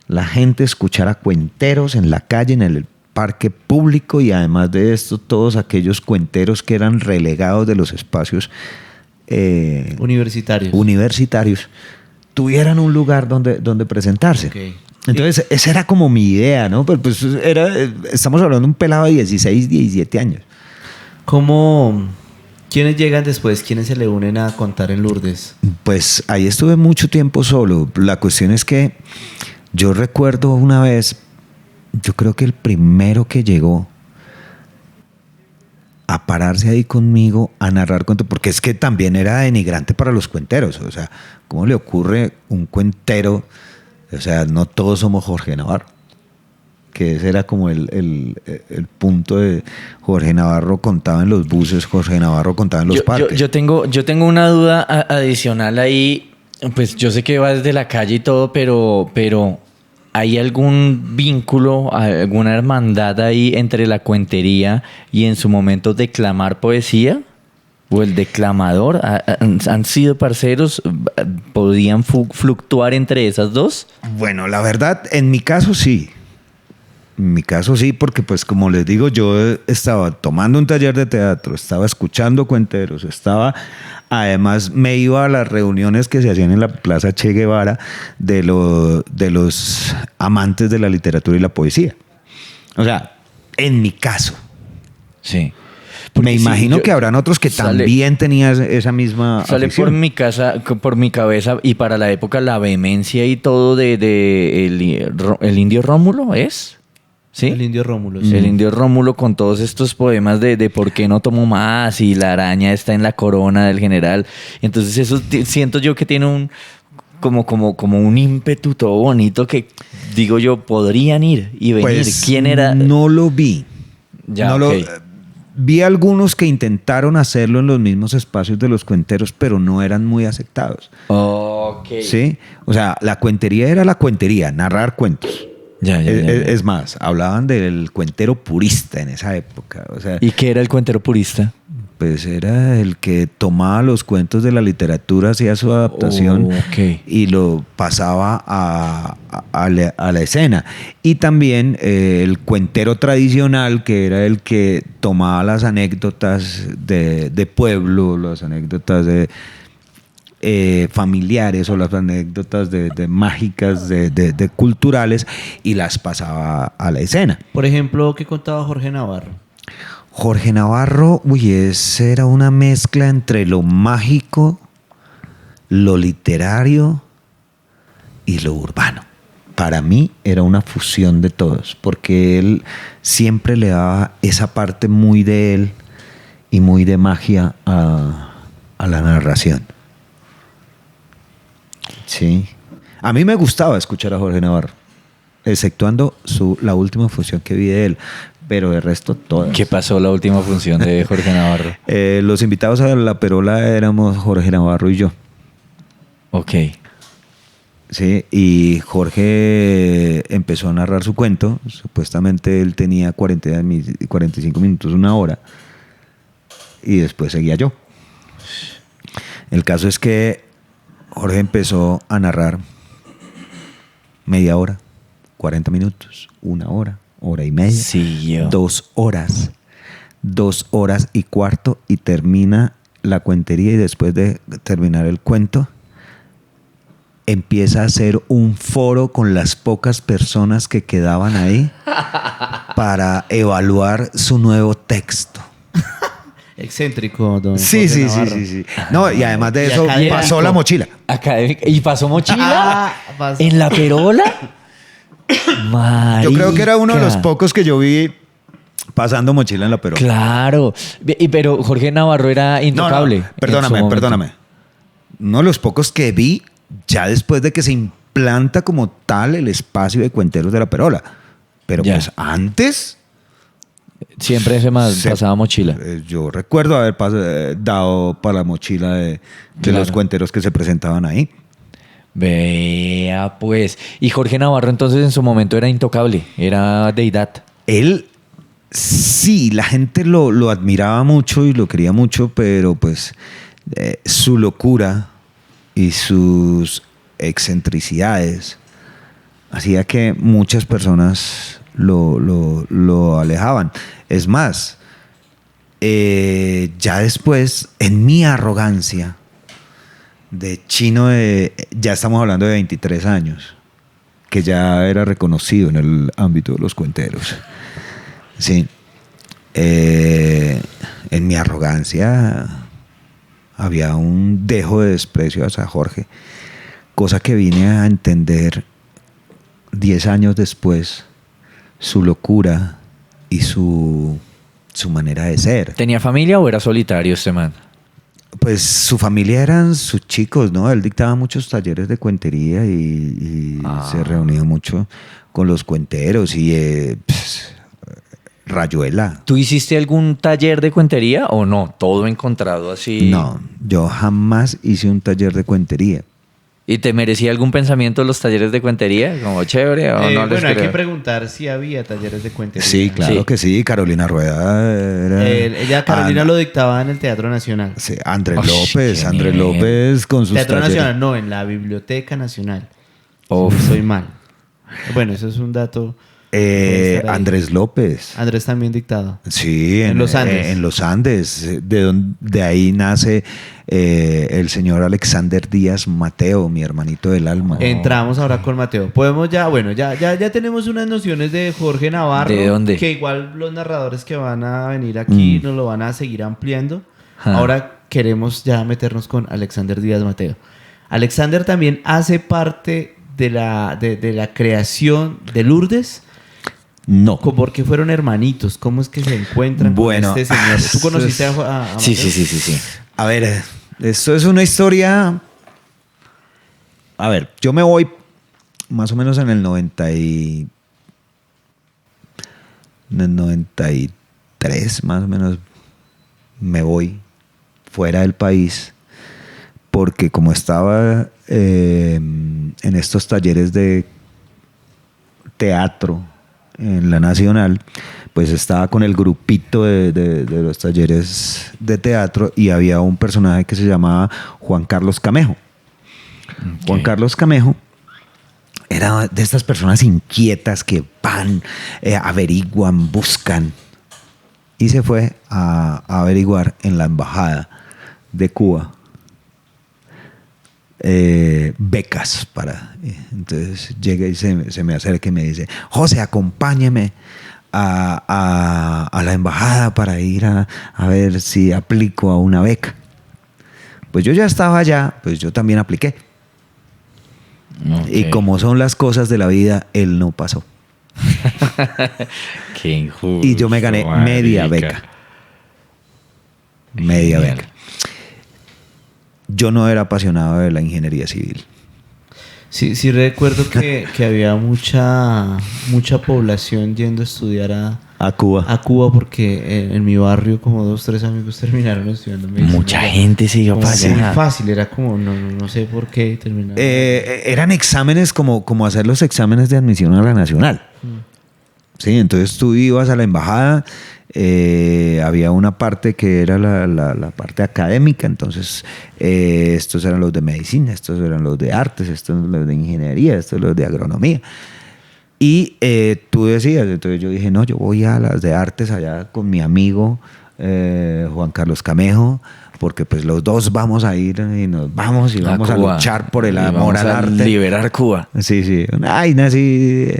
la gente escuchara cuenteros en la calle, en el parque público, y además de esto, todos aquellos cuenteros que eran relegados de los espacios universitarios tuvieran un lugar donde presentarse. Ok. Entonces, esa era como mi idea, ¿no? Pero pues estamos hablando de un pelado de 16, 17 años. ¿Quiénes llegan después? ¿Quiénes se le unen a contar en Lourdes? Pues ahí estuve mucho tiempo solo. La cuestión es que yo recuerdo una vez, yo creo que el primero que llegó a pararse ahí conmigo a narrar cuentos, porque es que también era denigrante para los cuenteros. O sea, ¿cómo le ocurre un cuentero? O sea, no todos somos Jorge Navarro. Que ese era como el punto de Jorge Navarro contaba en los buses, Jorge Navarro contaba en los parques. Yo tengo una duda adicional ahí. Pues yo sé que va desde la calle y todo, pero ¿hay algún vínculo, alguna hermandad ahí entre la cuentería y en su momento declamar poesía? ¿O el declamador? ¿Han sido parceros? ¿Podían fluctuar entre esas dos? Bueno, la verdad, en mi caso sí. En mi caso sí, porque pues como les digo, yo estaba tomando un taller de teatro, estaba escuchando cuenteros, además me iba a las reuniones que se hacían en la Plaza Che Guevara de los amantes de la literatura y la poesía. O sea, en mi caso. Sí. Me imagino que habrán otros que también tenían esa misma sale afición. por mi cabeza, y para la época la vehemencia y todo de el indio Rómulo, ¿es? ¿Sí? El indio Rómulo. Sí. El indio Rómulo con todos estos poemas de por qué no tomo más y la araña está en la corona del general. Entonces eso siento yo que tiene un como un ímpetu todo bonito que digo yo podrían ir y venir. Pues, ¿Quién era? No lo vi. Ya, no ok. Vi algunos que intentaron hacerlo en los mismos espacios de los cuenteros, pero no eran muy aceptados. Ok. ¿Sí? O sea, la cuentería era la cuentería, narrar cuentos. Ya. Es más, hablaban del cuentero purista en esa época. O sea, ¿Y qué era el cuentero purista? pues era el que tomaba los cuentos de la literatura, hacía su adaptación y lo pasaba a la escena. Y también el cuentero tradicional, que era el que tomaba las anécdotas de pueblo, las anécdotas de familiares o las anécdotas de mágicas, de culturales, y las pasaba a la escena. Por ejemplo, ¿qué contaba Jorge Navarro? Jorge Navarro, esa era una mezcla entre lo mágico, lo literario y lo urbano. Para mí era una fusión de todos, porque él siempre le daba esa parte muy de él y muy de magia a la narración. Sí. A mí me gustaba escuchar a Jorge Navarro. exceptuando la última función que vi de él, pero de resto todas. ¿Qué pasó la última función de Jorge Navarro? Los invitados a La Perola éramos Jorge Navarro y yo. Ok. Sí, y Jorge empezó a narrar su cuento. Supuestamente él tenía 45 minutos, una hora. Y después seguía yo. El caso es que Jorge empezó a narrar media hora, 40 minutos, una hora, hora y media, Siguió. 2 horas, 2 horas y cuarto, y termina la cuentería, y después de terminar el cuento empieza a hacer un foro con las pocas personas que quedaban ahí para evaluar su nuevo texto. Excéntrico, don Sí, Jorge sí, sí, Navarro. sí, sí. No, y además de Y eso académico. pasó la mochila. Académica. ¿Y pasó mochila? Pasó. ¿En La Perola? Yo creo que era uno de los Marica. pocos que yo vi pasando mochila en La Perola. Claro. Pero Jorge Navarro era intocable. No, perdóname. Uno de los pocos que vi ya después de que se implanta como tal el espacio de cuenteros de La Perola. Pero Ya. pues antes, Siempre pasaba mochila. yo recuerdo haber dado para la mochila de Claro. los cuenteros que se presentaban ahí. Vea, pues. Y Jorge Navarro entonces en su momento era intocable, era deidad. Él, sí, la gente lo admiraba mucho y lo quería mucho, pero pues su locura y sus excentricidades hacía que muchas personas lo alejaban. Es más, ya después, en mi arrogancia de chino, ya estamos hablando de 23 años, que ya era reconocido en el ámbito de los cuenteros. Sí. En mi arrogancia había un dejo de desprecio hacia Jorge, cosa que vine a entender 10 años después, su locura y su manera de ser. ¿Tenía familia o era solitario este man? Pues su familia eran sus chicos, ¿no? Él dictaba muchos talleres de cuentería y se reunía mucho con los cuenteros y Rayuela. ¿Tú hiciste algún taller de cuentería o no? Todo encontrado así. No, yo jamás hice un taller de cuentería. ¿Y te merecía algún pensamiento los talleres de cuentería? Como chévere o no les Bueno, hay que creo? preguntar si había talleres de cuentería. Sí, claro Sí. que sí. Carolina Rueda era... Ella, Carolina, lo dictaba en el Teatro Nacional. Sí, Andrés Uy, López, qué Andrés nivel. López con sus Teatro talleres. Nacional, no, en la Biblioteca Nacional. Uf. Si no estoy mal. Bueno, eso es un dato. Puede estar ahí. Andrés López. Andrés también dictado. Sí, En los Andes. En los Andes. De ahí nace el señor Alexander Díaz Mateo, mi hermanito del alma. Entramos ahora con Mateo. Podemos ya, bueno, ya tenemos unas nociones de Jorge Navarro. ¿De dónde? Que igual los narradores que van a venir aquí nos lo van a seguir ampliando. Ah. Ahora queremos ya meternos con Alexander Díaz Mateo. Alexander también hace parte de la creación de Lourdes. No. Porque fueron hermanitos. ¿Cómo es que se encuentran Bueno, con este señor? ¿Tú conociste a Mateo? Sí. A ver, esto es una historia... A ver, yo me voy más o menos en el 93, más o menos, me voy fuera del país porque como estaba en estos talleres de teatro en la Nacional, pues estaba con el grupito de los talleres de teatro y había un personaje que se llamaba Juan Carlos Camejo. Juan Carlos Camejo era de estas personas inquietas que van, averiguan, buscan. Y se fue a averiguar en la embajada de Cuba becas para... Entonces llega y se me acerca y me dice: José, acompáñeme a la embajada para ir a ver si aplico a una beca. Pues yo ya estaba allá, pues yo también apliqué. Ok. Y como son las cosas de la vida, él no pasó. Qué injusto. Y yo me gané media beca. Media Genial. beca. Yo no era apasionado de la ingeniería civil. Sí recuerdo que había mucha población yendo a estudiar A Cuba. a Cuba porque en mi barrio como 2, 3 amigos terminaron estudiando medicina. Mucha gente se iba Como para muy allá. fácil, era como, no sé por qué terminaron. Eran exámenes como hacer los exámenes de admisión a la nacional. Sí, entonces tú ibas a la embajada, había una parte que era la parte académica, entonces estos eran los de medicina, estos eran los de artes, estos eran los de ingeniería, estos los de agronomía. Y tú decías, entonces yo dije, no, yo voy a las de artes allá con mi amigo Juan Carlos Camejo, porque pues los dos vamos a ir y nos vamos y vamos a Cuba. luchar por el Y amor vamos al a arte. liberar Cuba. Sí, sí. Ay, nací.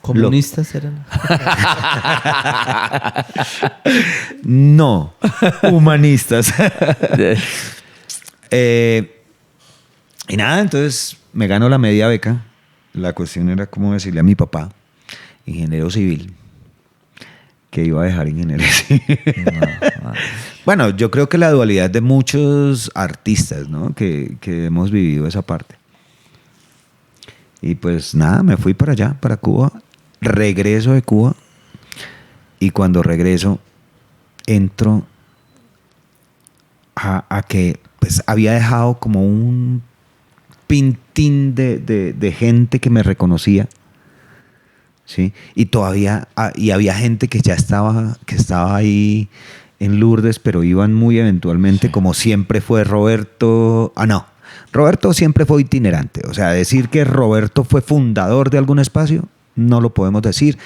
¿Comunistas eran? No, humanistas. Y nada, entonces me gano la media beca. La cuestión era cómo decirle a mi papá, ingeniero civil, que iba a dejar ingeniería civil. Bueno, yo creo que la dualidad de muchos artistas, ¿no? que hemos vivido esa parte. Y pues nada, me fui para allá, para Cuba. Regreso de Cuba. Y cuando regreso, entro a que pues había dejado como un pintín de gente que me reconocía. ¿Sí? Y todavía y había gente que ya estaba ahí en Lourdes, pero iban muy eventualmente, como siempre fue Roberto. No, Roberto siempre fue itinerante. O sea, decir que Roberto fue fundador de algún espacio, no lo podemos decir.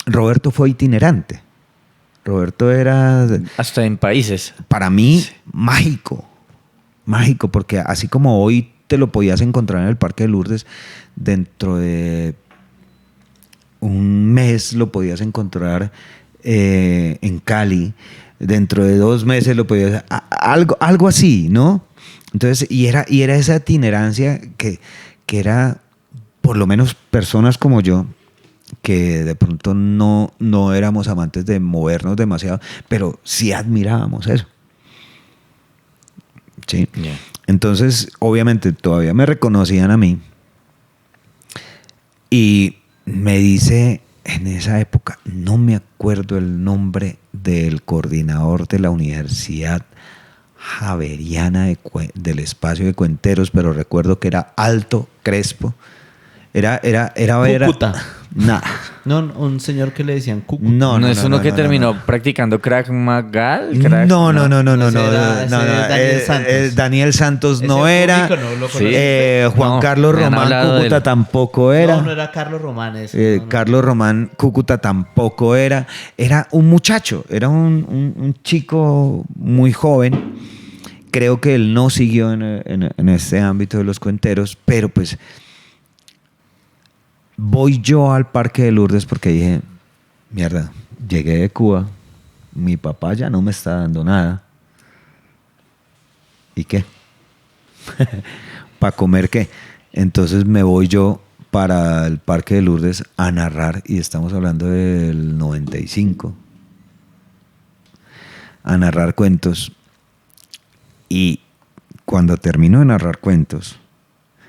Roberto fue itinerante. Roberto era, Hasta en países. para mí, mágico. Mágico, porque así como hoy te lo podías encontrar en el Parque de Lourdes, dentro de un mes lo podías encontrar en Cali, dentro de 2 meses lo podías... Algo así, ¿no? Entonces, y era esa itinerancia que era, por lo menos personas como yo, que de pronto no éramos amantes de movernos demasiado, pero sí admirábamos eso. Sí. Yeah. Entonces, obviamente, todavía me reconocían a mí. Y me dice en esa época, no me acuerdo el nombre del coordinador de la Universidad Javeriana del espacio de Cuenteros, pero recuerdo que era Alto Crespo. Era Cúcuta. Nah. No, un señor que le decían Cúcuta. No es uno que terminó practicando Krav Maga. No. Daniel Santos. Daniel Santos Ese no era. público no lo Sí. conoce. Juan No, Carlos me han Román hablado de Cúcuta él. tampoco era. No era Carlos Román ese. No. Carlos Román Cúcuta tampoco era. Era un muchacho, era un chico muy joven. Creo que él no siguió en este ámbito de los cuenteros, pero pues voy yo al Parque de Lourdes porque dije, mierda, llegué de Cuba, mi papá ya no me está dando nada. ¿Y qué? ¿Para comer qué? Entonces me voy yo para el Parque de Lourdes a narrar, y estamos hablando del 95, a narrar cuentos. Y cuando termino de narrar cuentos,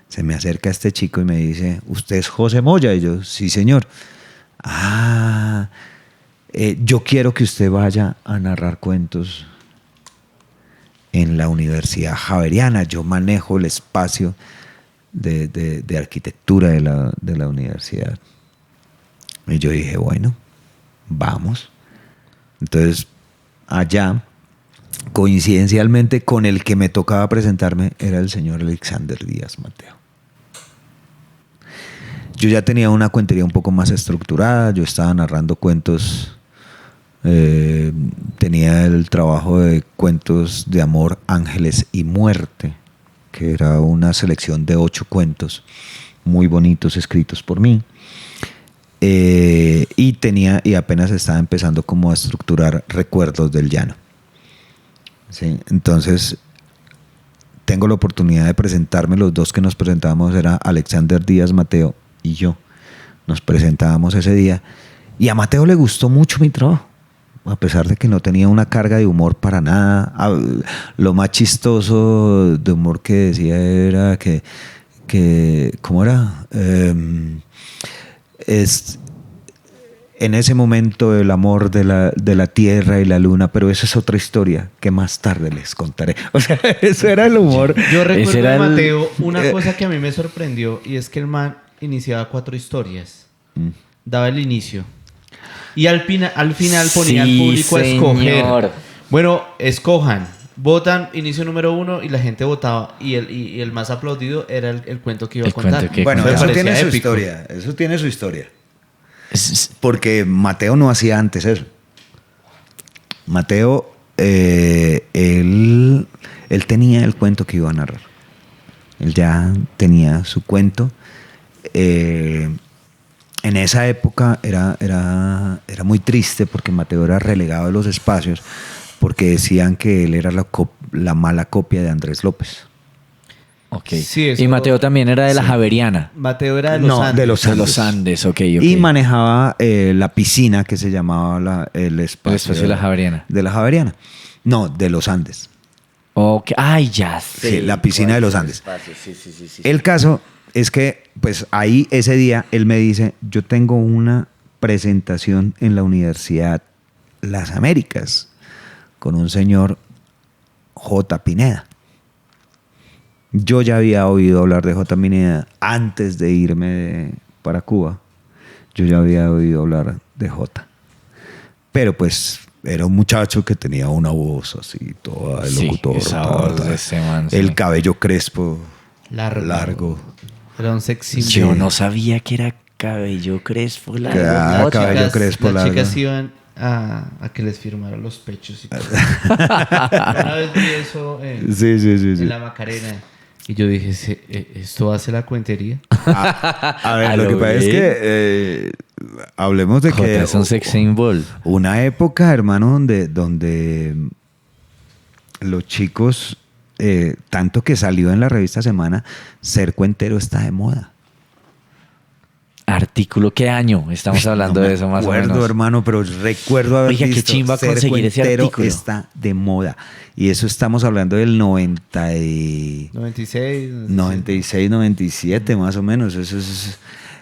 se me acerca este chico y me dice, ¿usted es José Moya? Y yo, sí, señor. Yo quiero que usted vaya a narrar cuentos en la Universidad Javeriana. Yo manejo el espacio de arquitectura de la universidad. Y yo dije, bueno, vamos. Entonces, allá, coincidencialmente, con el que me tocaba presentarme era el señor Alexander Díaz Mateo. Yo ya tenía una cuentería un poco más estructurada, yo estaba narrando cuentos, tenía el trabajo de cuentos de amor, ángeles y muerte, que era una selección de 8 cuentos muy bonitos escritos por mí. Y apenas estaba empezando como a estructurar Recuerdos del Llano. ¿Sí? Entonces tengo la oportunidad de presentarme. Los dos que nos presentábamos era Alexander Díaz Mateo y yo. Nos presentábamos ese día y a Mateo le gustó mucho mi trabajo, a pesar de que no tenía una carga de humor para nada. Lo más chistoso de humor que decía era que ¿cómo era? Es en ese momento el amor de la tierra y la luna, pero esa es otra historia que más tarde les contaré. O sea, eso era el humor. Yo Ese recuerdo era de el- Mateo una cosa que a mí me sorprendió y es que el man iniciaba 4 historias. Daba el inicio. Y al final ponía al Sí, público a señor. escoger. Bueno, escojan. Votan inicio número 1 y la gente votaba. Y el más aplaudido era el cuento que iba a El cuento contar. que Bueno, Me eso parecía tiene su épico. historia. Eso tiene su historia. Es- Porque Mateo no hacía antes eso. Mateo, él tenía el cuento que iba a narrar. Él ya tenía su cuento. En esa época era muy triste porque Mateo era relegado de los espacios porque decían que él era la mala copia de Andrés López. Ok. Sí, eso- Y Mateo también era de la Javeriana. Mateo era de los No, Andes. de los De los Andes, ok. Y manejaba la piscina que se llamaba el espacio, de la Javeriana. De la Javeriana. No, de los Andes. Ok. Ay, ya sé. Sí, la piscina de los Andes. Sí, sí, sí, sí. El caso es que, pues ahí ese día él me dice, yo tengo una presentación en la Universidad Las Américas con un señor J. Pineda. Yo ya había oído hablar de J. Pineda antes de irme para Cuba. Yo ya había oído hablar de J. Pero pues era un muchacho que tenía una voz así, toda de Sí, locutor. esa voz de ese man, sí. El cabello crespo, Largo. largo. Era un sexy. Yo no sabía que era cabello crespo largo. Ah, Las cabello chicas- crespo las largo. chicas iban a que les firmaran los pechos y todo. Una vez vi eso Sí, sí, sí. sí. en la Macarena. Y yo dije, ¿esto hace la cuentería? A ver, A lo lo que pasa es bien. que hablemos de Jota que es un sex symbol. una época, hermano, donde los chicos, tanto que salió en la revista Semana, ser cuentero está de moda. Artículo, ¿qué año? Estamos hablando No me de eso más o acuerdo, menos. hermano, pero recuerdo haber Oiga, qué visto chimba ser conseguir ese cuentero artículo. está de moda. Y eso estamos hablando del 96. 96, 97 más o menos. Eso es,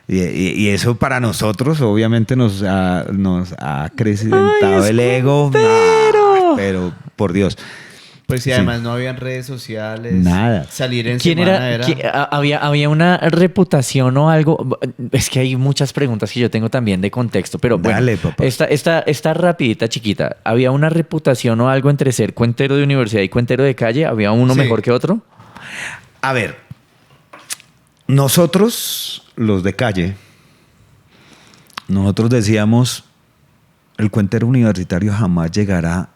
y eso para nosotros obviamente nos ha acrecentado el ego. Pero por Dios. Pues sí, Sí. además no habían redes sociales. Nada. Salir en ¿Quién semana era? Había una reputación o algo. Es que hay muchas preguntas que yo tengo también de contexto, pero bueno, Dale, papá. esta rapidita chiquita. ¿Había una reputación o algo entre ser cuentero de universidad y cuentero de calle? ¿Había uno Sí. mejor que otro? A ver, nosotros, los de calle, nosotros decíamos, el cuentero universitario jamás llegará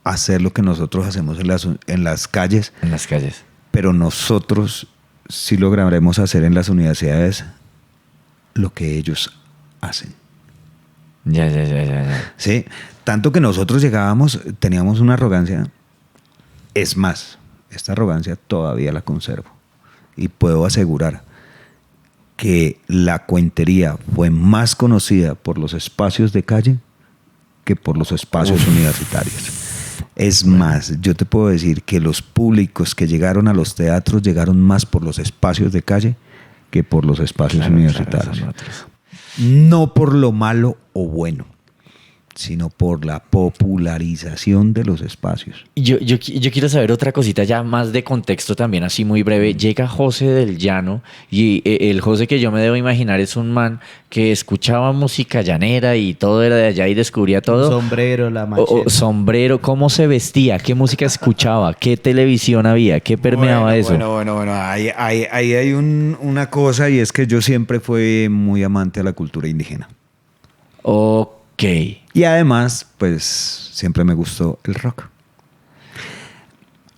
a hacer lo que nosotros hacemos en las calles, En las calles. pero nosotros sí lograremos hacer en las universidades lo que ellos hacen. Ya. ¿Sí? Tanto que nosotros llegábamos, teníamos una arrogancia. Es más, esta arrogancia todavía la conservo. Y puedo asegurar que la cuentería fue más conocida por los espacios de calle que por los espacios universitarios. Es más, yo te puedo decir que los públicos que llegaron a los teatros llegaron más por los espacios de calle que por los espacios universitarios. Claro, nosotros. No por lo malo o bueno, sino por la popularización de los espacios. Yo quiero saber otra cosita ya más de contexto también, así muy breve. Llega José del Llano y el José que yo me debo imaginar es un man que escuchaba música llanera y todo era de allá y descubría todo. Sombrero, la O macheta. sombrero, cómo se vestía, qué música escuchaba, qué televisión había, qué permeaba eso. Bueno, ahí hay una cosa y es que yo siempre fui muy amante a la cultura indígena. Ok. Y además, pues siempre me gustó el rock.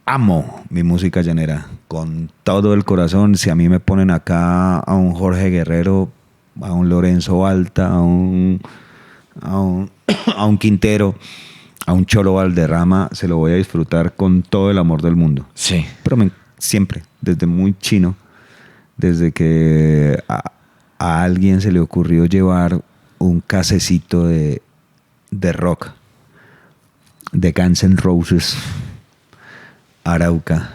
Amo mi música llanera con todo el corazón. Si a mí me ponen acá a un Jorge Guerrero, a un Lorenzo Alta, a un Quintero, a un Cholo Valderrama, se lo voy a disfrutar con todo el amor del mundo. Sí. Pero siempre, desde muy chino, desde que a alguien se le ocurrió llevar un casecito de rock de Guns N' Roses, Arauca,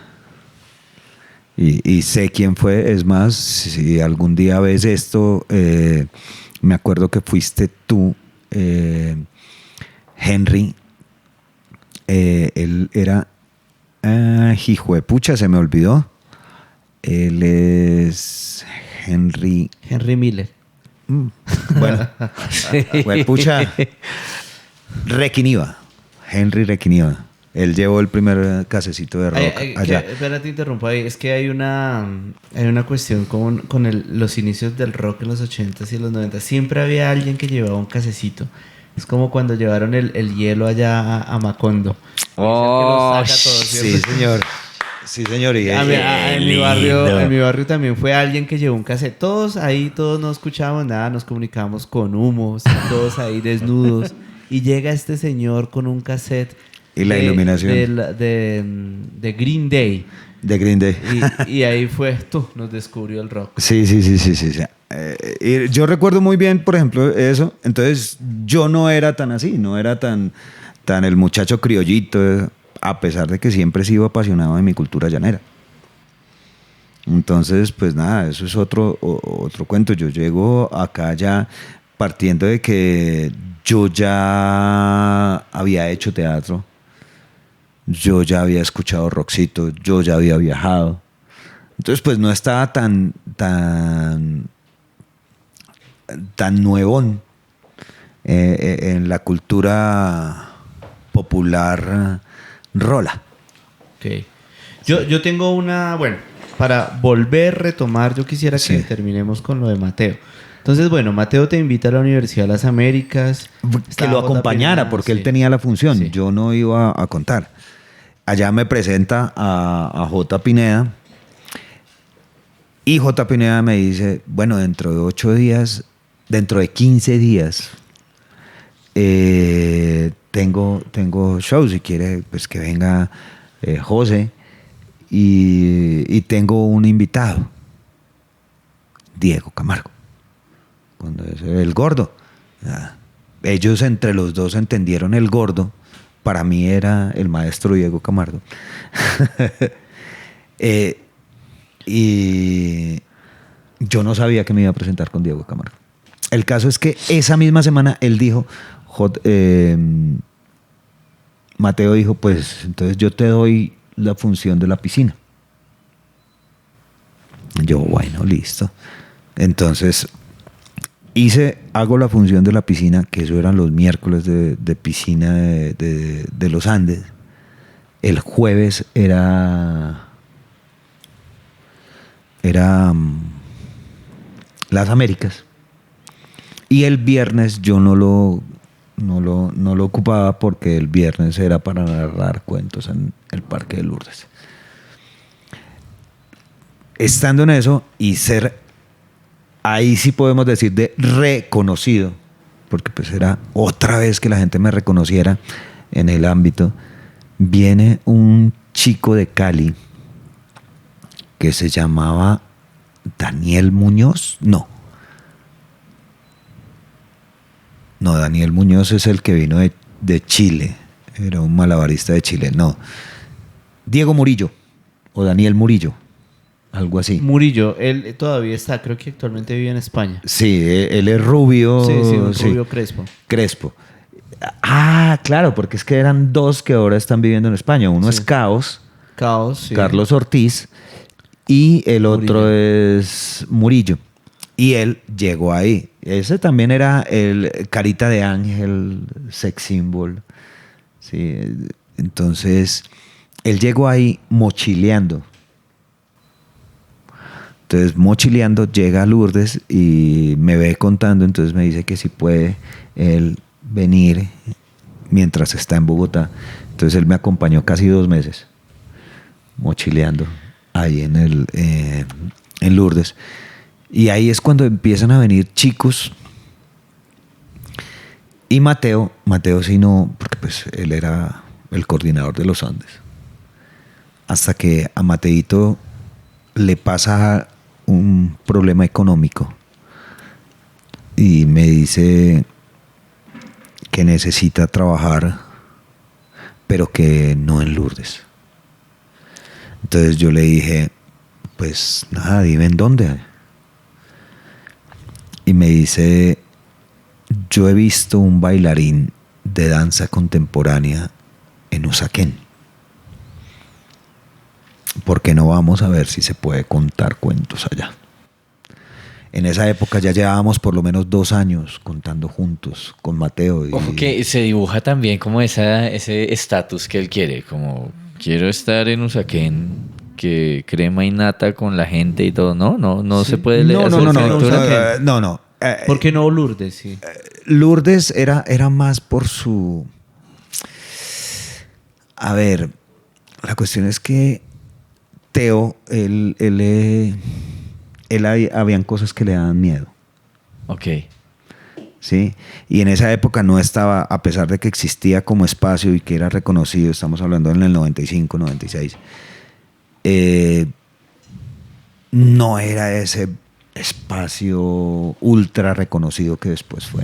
Y sé quién fue. Es más, si algún día ves esto, me acuerdo que fuiste tú, Henry. Él era... hijo de pucha, se me olvidó. Él es Henry... Henry Miller. Bueno, pucha, Requiniva. Henry Requiniva. Él llevó el primer casecito de rock allá. Espera, te interrumpo ahí. Es que hay una cuestión con los inicios del rock en los 80s y los 90s. Siempre había alguien que llevaba un casecito. Es como cuando llevaron el hielo allá a Macondo. Oh, sí, señor. Sí, señor. Y en mi barrio también fue alguien que llevó un cassette. Todos no escuchábamos nada, nos comunicábamos con humos, todos ahí desnudos. Y llega este señor con un cassette. Y la iluminación. De Green Day. De Green Day. Y ahí fue, nos descubrió el rock. Sí. Y yo recuerdo muy bien, por ejemplo, eso. Entonces, yo no era tan así, no era tan el muchacho criollito, a pesar de que siempre he sido apasionado de mi cultura llanera. Entonces, pues nada, eso es otro cuento. Yo llego acá ya partiendo de que yo ya había hecho teatro. Yo ya había escuchado rockcito, yo ya había viajado. Entonces, pues no estaba tan nuevón en la cultura popular rola. Okay. Yo tengo bueno, para volver a retomar, yo quisiera que terminemos con lo de Mateo. Entonces, bueno, Mateo te invita a la Universidad de las Américas. Que lo acompañara, porque él tenía la función. Sí. Yo no iba a contar. Allá me presenta a J. Pineda. Y J. Pineda me dice, bueno, dentro de 15 días, tengo show, si quiere, pues que venga José. Y tengo un invitado, Diego Camargo. El gordo. Ellos entre los dos entendieron el gordo. Para mí era el maestro Diego Camargo. Y yo no sabía que me iba a presentar con Diego Camargo. El caso es que esa misma semana él dijo, Mateo dijo, pues entonces yo te doy la función de la piscina. Yo, bueno, listo. Entonces hago la función de la piscina, que eso eran los miércoles de piscina de los Andes. El jueves era las Américas. Y el viernes yo no lo ocupaba, porque el viernes era para narrar cuentos en el Parque de Lourdes. Estando en eso y ser, ahí sí podemos decir, de reconocido, porque pues era otra vez que la gente me reconociera en el ámbito, viene un chico de Cali que se llamaba Daniel Muñoz. No, Daniel Muñoz es el que vino de Chile, era un malabarista de Chile. No, Diego Murillo o Daniel Murillo, algo así. Murillo, él todavía está, creo que actualmente vive en España. Sí, él es rubio. Sí, rubio Crespo. Ah, claro, porque es que eran dos que ahora están viviendo en España. Uno es Caos, sí. Carlos Ortiz, y el otro es Murillo. Y él llegó ahí. Ese también era el carita de ángel, sex symbol. Sí. Entonces, él llegó ahí mochileando. Entonces, mochileando, llega a Lourdes y me ve contando. Entonces me dice que si puede él venir mientras está en Bogotá. Entonces él me acompañó casi 2 meses mochileando ahí en Lourdes. Y ahí es cuando empiezan a venir chicos. Y Mateo sí no, porque pues él era el coordinador de los Andes. Hasta que a Mateito le pasa un problema económico y me dice que necesita trabajar, pero que no en Lourdes. Entonces yo le dije, pues nada, dime en dónde. Y me dice, yo he visto un bailarín de danza contemporánea en Usaquén. ¿Por qué no vamos a ver si se puede contar cuentos allá? En esa época ya llevábamos por lo menos 2 años contando juntos con Mateo. Ojo que se dibuja también como ese estatus que él quiere, como quiero estar en Usaquén, que crema y nata con la gente y todo. No Sí. se puede leer. No. ¿Por qué no Lourdes? Sí. Lourdes era más por su... A ver, la cuestión es que Teo, habían cosas que le daban miedo. Ok. ¿Sí? Y en esa época no estaba, a pesar de que existía como espacio y que era reconocido, estamos hablando en el 95, 96, no era ese espacio ultra reconocido que después fue.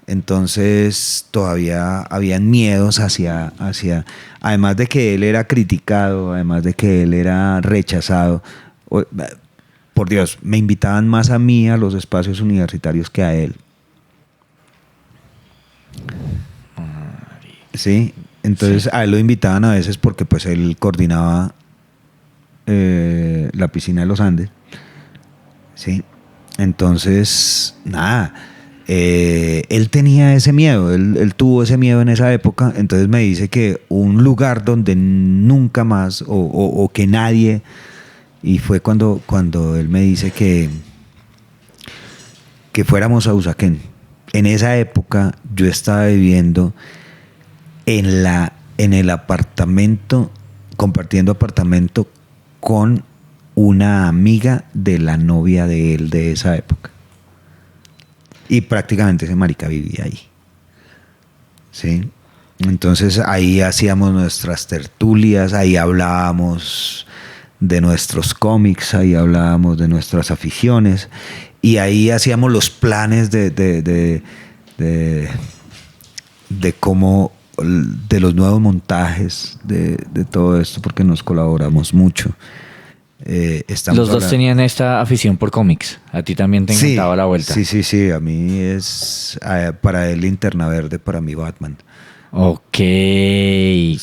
Entonces todavía habían miedos hacia, además de que él era criticado, además de que él era rechazado. Por Dios, me invitaban más a mí a los espacios universitarios que a él. Sí, entonces a él lo invitaban a veces porque pues él coordinaba la piscina de los Andes. Sí, entonces nada. Él tenía ese miedo, él tuvo ese miedo en esa época, entonces me dice que un lugar donde nunca más o que nadie, y fue cuando él me dice que fuéramos a Usaquén. En esa época yo estaba viviendo en el apartamento, compartiendo apartamento con una amiga de la novia de él de esa época. Y prácticamente ese marica vivía ahí. ¿Sí? Entonces ahí hacíamos nuestras tertulias, ahí hablábamos de nuestros cómics, ahí hablábamos de nuestras aficiones y ahí hacíamos los planes de cómo, de los nuevos montajes, de todo esto, porque nos colaboramos mucho. Los dos tenían esta afición por cómics. A ti también te encantaba la vuelta. Sí. A mí es... para él Linterna Verde, para mí Batman. Ok, qué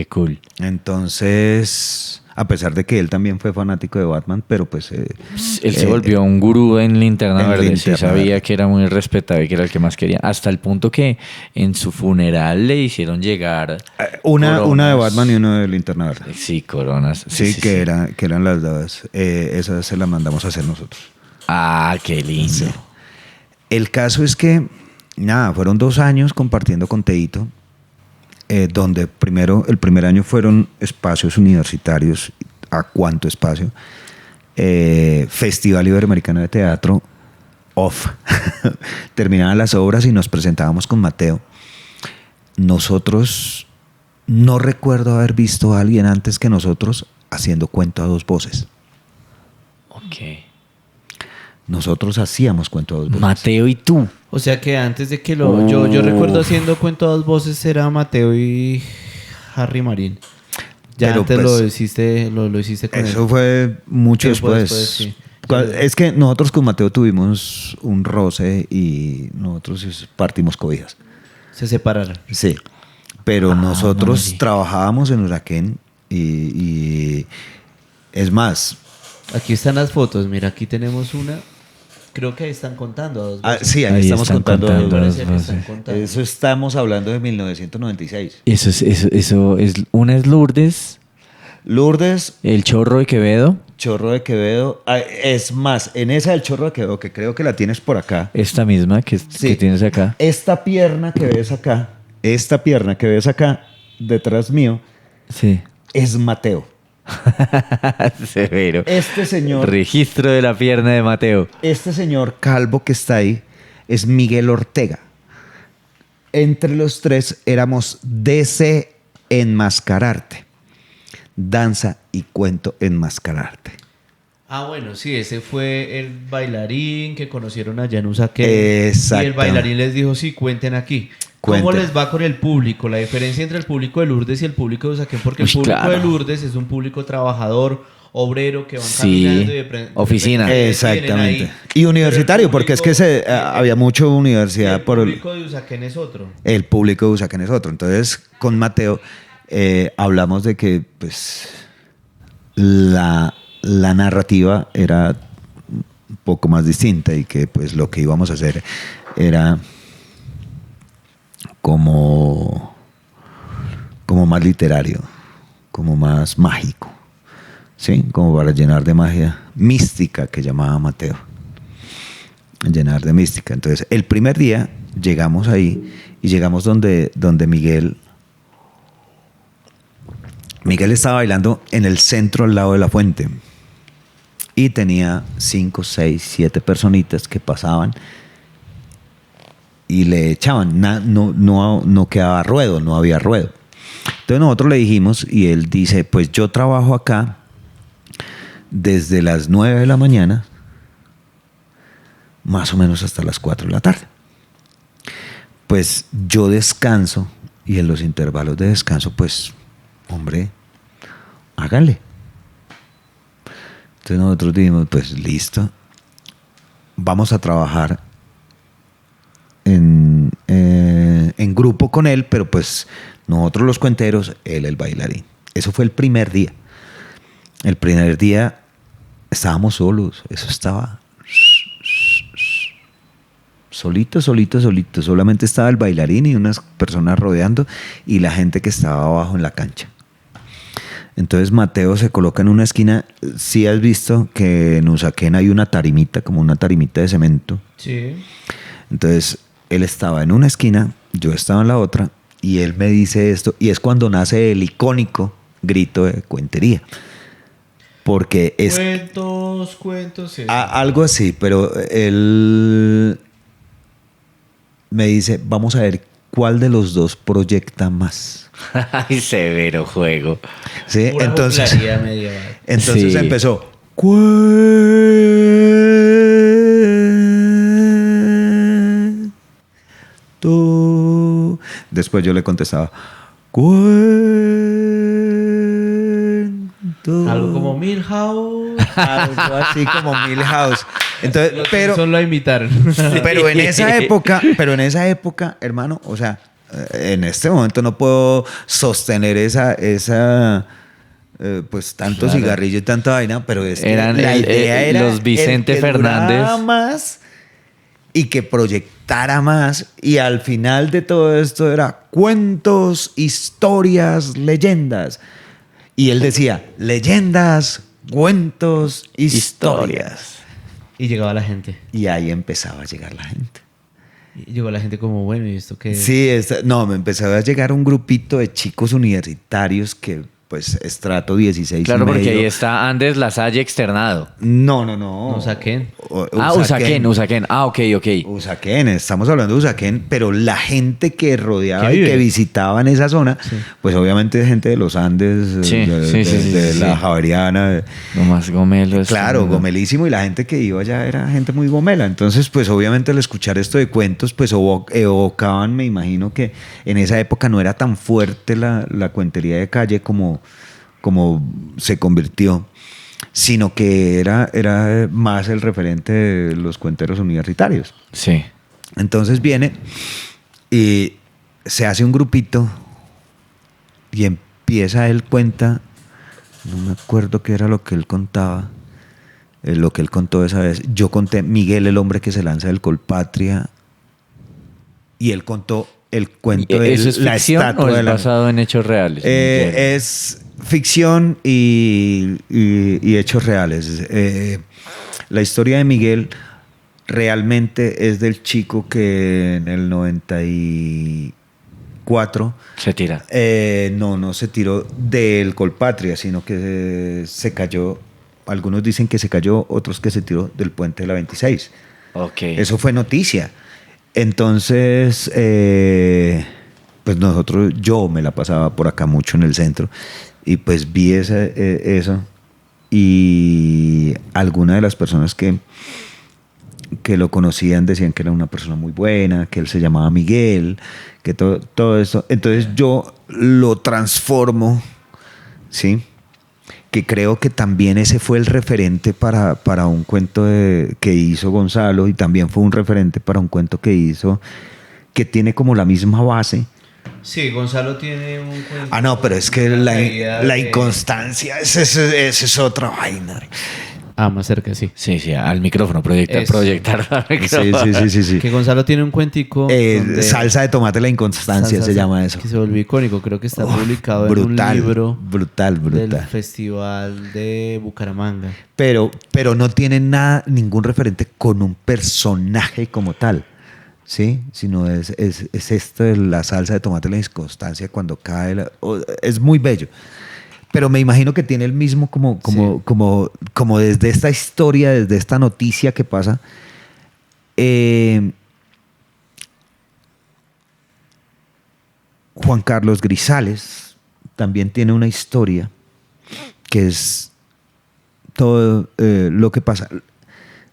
cool. Entonces, a pesar de que él también fue fanático de Batman, pero pues... él se volvió un gurú en Linterna Verde. Sí, sabía Verde. que era muy respetado y que era el que más quería. Hasta el punto que en su funeral le hicieron llegar... Una de Batman y una de Linterna Verde. Sí, coronas. Sí, que eran las dos. Esas se las mandamos a hacer nosotros. Ah, qué lindo. Sí. El caso es que, nada, fueron 2 años compartiendo con Teito, donde el primer año fueron espacios universitarios. ¿A cuánto espacio? Festival Iberoamericano de Teatro, off. Terminaban las obras y nos presentábamos con Mateo. Nosotros, no recuerdo haber visto a alguien antes que nosotros haciendo cuento a 2 voces. Ok. Nosotros hacíamos cuento a 2 voces. Mateo y tú. O sea que antes de que yo recuerdo haciendo cuento a 2 voces era Mateo y Harry Marín. Ya Pero antes pues, lo hiciste con eso él. fue mucho Tiempo después. sí. Es que nosotros con Mateo tuvimos un roce y nosotros partimos cobijas. Se separaron. Sí. Pero nosotros no, sí. trabajábamos en Usaquén y es más. Aquí están las fotos. Mira, aquí tenemos una. Creo que ahí están contando a 2 voces. Sí, ahí estamos están contando. contando Parece que voces. están contando. Eso estamos hablando de 1996. Eso es. Una es Lourdes, Lourdes, el Chorro de Quevedo. Chorro de Quevedo. Es más, en esa del Chorro de Quevedo, que creo que la tienes por acá. Esta misma que tienes acá. Esta pierna que ves acá, detrás mío, Sí. es Mateo. Severo. Este señor, Registro de la pierna de Mateo. este señor calvo que está ahí es Miguel Ortega. Entre los 3 éramos DC Enmascararte. Danza y cuento Enmascararte. Ah, bueno, sí, ese fue el bailarín que conocieron allá en Usaquén. Exacto. Y el bailarín les dijo, sí, cuenten aquí. ¿Cómo Cuenten. les va con el público? La diferencia entre el público de Lourdes y el público de Usaquén, porque el Uy, público claro. de Lourdes es un público trabajador, obrero que van Sí, caminando y oficina. Exactamente. Y universitario, porque es que había mucha universidad el por público de Usaquén es otro. el público de Usaquén es otro. Entonces, con Mateo hablamos de que pues la narrativa era un poco más distinta y que pues lo que íbamos a hacer era como más literario, como más mágico, ¿sí? Como para llenar de magia mística, que llamaba Mateo. Llenar de mística. Entonces, el primer día llegamos ahí y llegamos donde Miguel estaba bailando en el centro al lado de la fuente y tenía 5, 6, 7 personitas que pasaban y le echaban. No quedaba ruedo, no había ruedo. Entonces nosotros le dijimos y él dice, pues yo trabajo acá desde las 9 de la mañana más o menos hasta las 4 de la tarde. Pues yo descanso y en los intervalos de descanso, pues, hombre, hágale. Entonces nosotros dijimos, pues listo, vamos a trabajar en grupo con él, pero pues nosotros los cuenteros, él el bailarín. Eso fue el primer día. El primer día estábamos solos, eso estaba solito. Solamente estaba el bailarín y unas personas rodeando y la gente que estaba abajo en la cancha. Entonces Mateo se coloca en una esquina. Sí has visto que en Usaquén hay una tarimita, como una tarimita de cemento. Sí. Entonces él estaba en una esquina, yo estaba en la otra y él me dice esto y es cuando nace el icónico grito de cuentería. Porque es... Cuentos, sí. Algo así, pero él me dice, vamos a ver cuál de los dos proyecta más. Ay, severo juego. ¿Sí? Pura Entonces medieval. Sí. empezó. Cuento. Después yo le contestaba. Cuento. Algo como Milhouse. Algo así como Milhouse. Entonces, pero Solo a imitar. Pero en esa época, hermano, o sea, en este momento no puedo sostener esa pues tanto Claro. cigarrillo y tanta vaina, pero es que Eran la idea era los Vicente el que durara Fernández. más y que proyectara más y al final de todo esto era cuentos, historias, leyendas. Y él decía, leyendas, cuentos, historias. Y llegaba la gente. Y ahí empezaba a llegar la gente. Y llegó la gente como, bueno, ¿y esto qué? Sí, me empezó a llegar un grupito de chicos universitarios que, pues, estrato 16 Claro, y medio. porque ahí está Andes Lasalle externado. No. Usaquén. Usaquén. Ah, ok. Usaquén, estamos hablando de Usaquén, pero la gente que rodeaba ¿Qué y vive? que visitaban esa zona, pues obviamente gente de los Andes, Sí, de la sí. Javeriana. Lo más gomelo es. Claro, gomelísimo, y la gente que iba allá era gente muy gomela. Entonces, pues obviamente al escuchar esto de cuentos, pues evocaban, me imagino que en esa época no era tan fuerte la cuentería de calle como se convirtió, sino que era más el referente de los cuenteros universitarios. Sí. Entonces viene y se hace un grupito y empieza él cuenta, no me acuerdo qué era lo que él contaba, lo que él contó esa vez. Yo conté Miguel, el hombre que se lanza del Colpatria, y él contó el cuento de ¿Eso es la ficción estatua o es de la... basado en hechos reales? Miguel? Es ficción y hechos reales. La historia de Miguel realmente es del chico que en el 94 Se tira. no se tiró del Colpatria, sino que se cayó. Algunos dicen que se cayó, otros que se tiró del puente de la 26. Ok. Eso fue noticia. Entonces, pues yo me la pasaba por acá mucho en el centro y pues vi eso y algunas de las personas que lo conocían decían que era una persona muy buena, que él se llamaba Miguel, que todo eso. Entonces yo lo transformo, ¿sí? que creo que también ese fue el referente para un cuento que hizo Gonzalo, y también fue un referente para un cuento que hizo, que tiene como la misma base. Sí, Gonzalo tiene un cuento. Ah, no, pero es que la inconstancia, esa es otra vaina. Más cerca, sí. Sí, al micrófono, proyectar al micrófono. Sí. Que Gonzalo tiene un cuentico. Salsa de tomate, la inconstancia se llama eso. Que se volvió icónico. Creo que está publicado en un libro. Brutal. Del Festival de Bucaramanga. Pero no tiene ningún referente con un personaje como tal, ¿sí? Sino es esto de la salsa de tomate, la inconstancia cuando cae. Es muy bello. Pero me imagino que tiene el mismo como desde esta historia, desde esta noticia que pasa. Juan Carlos Grisales también tiene una historia que es todo lo que pasa,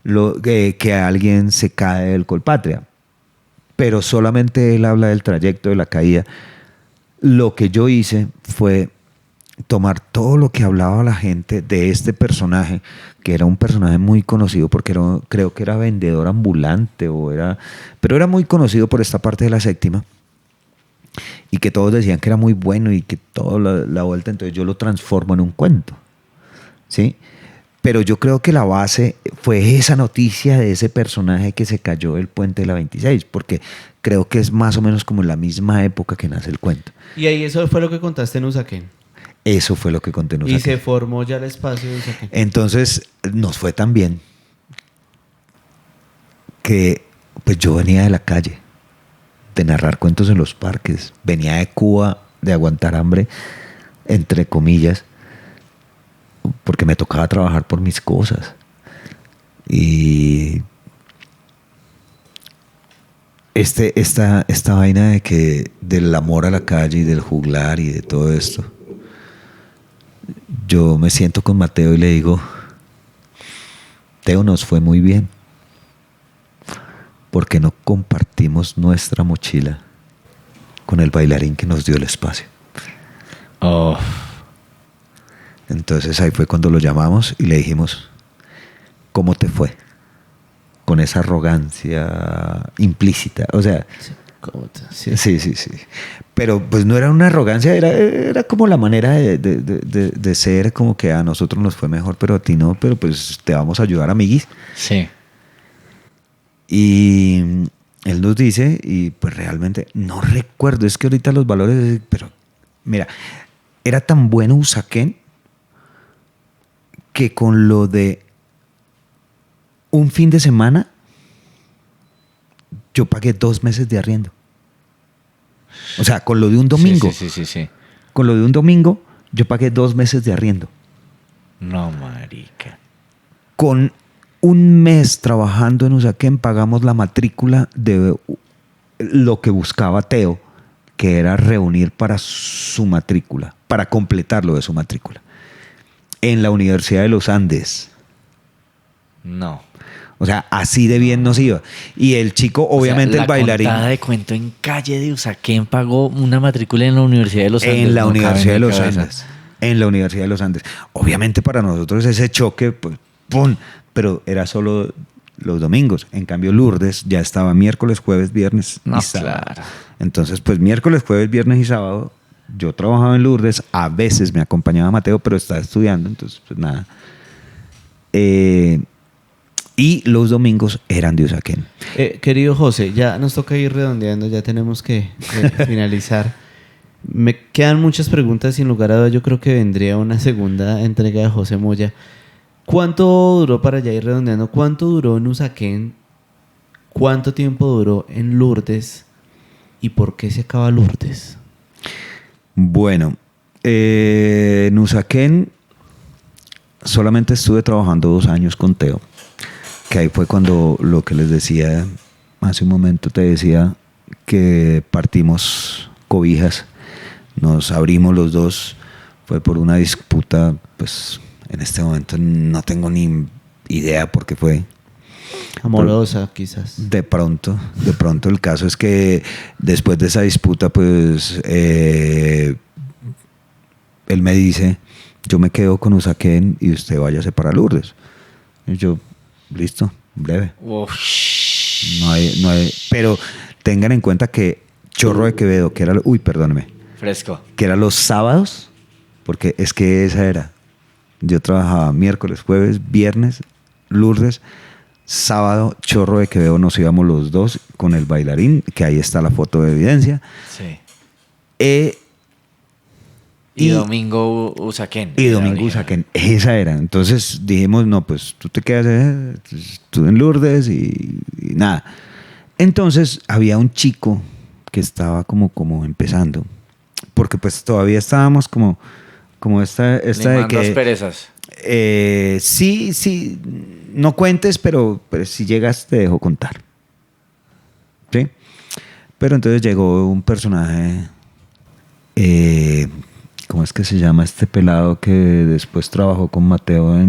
que alguien se cae del Colpatria, pero solamente él habla del trayecto de la caída. Lo que yo hice fue tomar todo lo que hablaba la gente de este personaje, que era un personaje muy conocido porque creo que era vendedor ambulante pero era muy conocido por esta parte de la séptima, y que todos decían que era muy bueno y que toda la vuelta, entonces yo lo transformo en un cuento, ¿sí? Pero yo creo que la base fue esa noticia de ese personaje que se cayó del puente de la 26, porque creo que es más o menos como en la misma época que nace el cuento. Y ahí eso fue lo que contaste en Usaquén. Eso fue lo que conté en Usaquén. Y se formó ya el espacio de Usaquén. Entonces nos fue tan bien que pues yo venía de la calle, de narrar cuentos en los parques, venía de Cuba, de aguantar hambre, entre comillas, porque me tocaba trabajar por mis cosas. Y esta vaina del amor a la calle y del juglar y de todo esto, yo me siento con Mateo y le digo: Teo, nos fue muy bien, porque no compartimos nuestra mochila con el bailarín que nos dio el espacio. Entonces ahí fue cuando lo llamamos y le dijimos: ¿cómo te fue? Con esa arrogancia implícita, o sea, sí. Pero pues no era una arrogancia, era como la manera de ser, como que a nosotros nos fue mejor, pero a ti no, pero pues te vamos a ayudar, amiguis. Sí. Y él nos dice, y pues realmente no recuerdo, es que ahorita los valores, pero mira, era tan bueno Usaquén que con lo de un fin de semana yo pagué 2 meses de arriendo. O sea, con lo de un domingo. Sí. Con lo de un domingo yo pagué 2 meses de arriendo. No, marica. Con un mes trabajando en Usaquén pagamos la matrícula de lo que buscaba Teo, que era reunir para su matrícula, para completar lo de su matrícula, en la Universidad de los Andes. No. O sea, así de bien nos iba. Y el chico, obviamente, el bailarín. La contada de cuento en calle de Usaquén pagó una matrícula en la Universidad de los Andes. En la Universidad de los Andes. En la Universidad de los Andes. Obviamente para nosotros ese choque, pues, ¡pum! Pero era solo los domingos. En cambio, Lourdes ya estaba miércoles, jueves, viernes y sábado. Claro. Entonces, pues miércoles, jueves, viernes y sábado yo trabajaba en Lourdes. A veces me acompañaba Mateo, pero estaba estudiando. Entonces, pues nada. Y los domingos eran de Usaquén. Querido José, ya nos toca ir redondeando, ya tenemos que finalizar. Me quedan muchas preguntas, sin lugar a dudas. Yo creo que vendría una segunda entrega de José Moya. ¿Cuánto duró, para ya ir redondeando, cuánto duró en Usaquén? ¿Cuánto tiempo duró en Lourdes? ¿Y por qué se acaba Lourdes? Bueno, en Usaquén solamente estuve trabajando 2 años con Teo. Que ahí fue cuando lo que les decía hace un momento, te decía que partimos cobijas, nos abrimos los dos, fue por una disputa, pues en este momento no tengo ni idea por qué fue. Amorosa, pero quizás. De pronto el caso es que después de esa disputa, pues él me dice: yo me quedo con Usaquén y usted váyase para Lourdes. Y yo, listo, breve. Ush. No hay, pero tengan en cuenta que Chorro de Quevedo, que era, perdóneme, Fresco. que era los sábados, porque es que esa era. Yo trabajaba miércoles, jueves, viernes, Lourdes, sábado, Chorro de Quevedo, nos íbamos los dos con el bailarín, que ahí está la foto de evidencia. Sí. Y domingo Usaquén. Y domingo Usaquén, esa era. Entonces dijimos, no, pues tú te quedas tú en Lourdes y nada. Entonces había un chico que estaba como empezando, porque pues todavía estábamos como esta de que... perezas. Sí, no cuentes, pero si llegas te dejo contar. ¿Sí? Pero entonces llegó un personaje... ¿cómo es que se llama este pelado que después trabajó con Mateo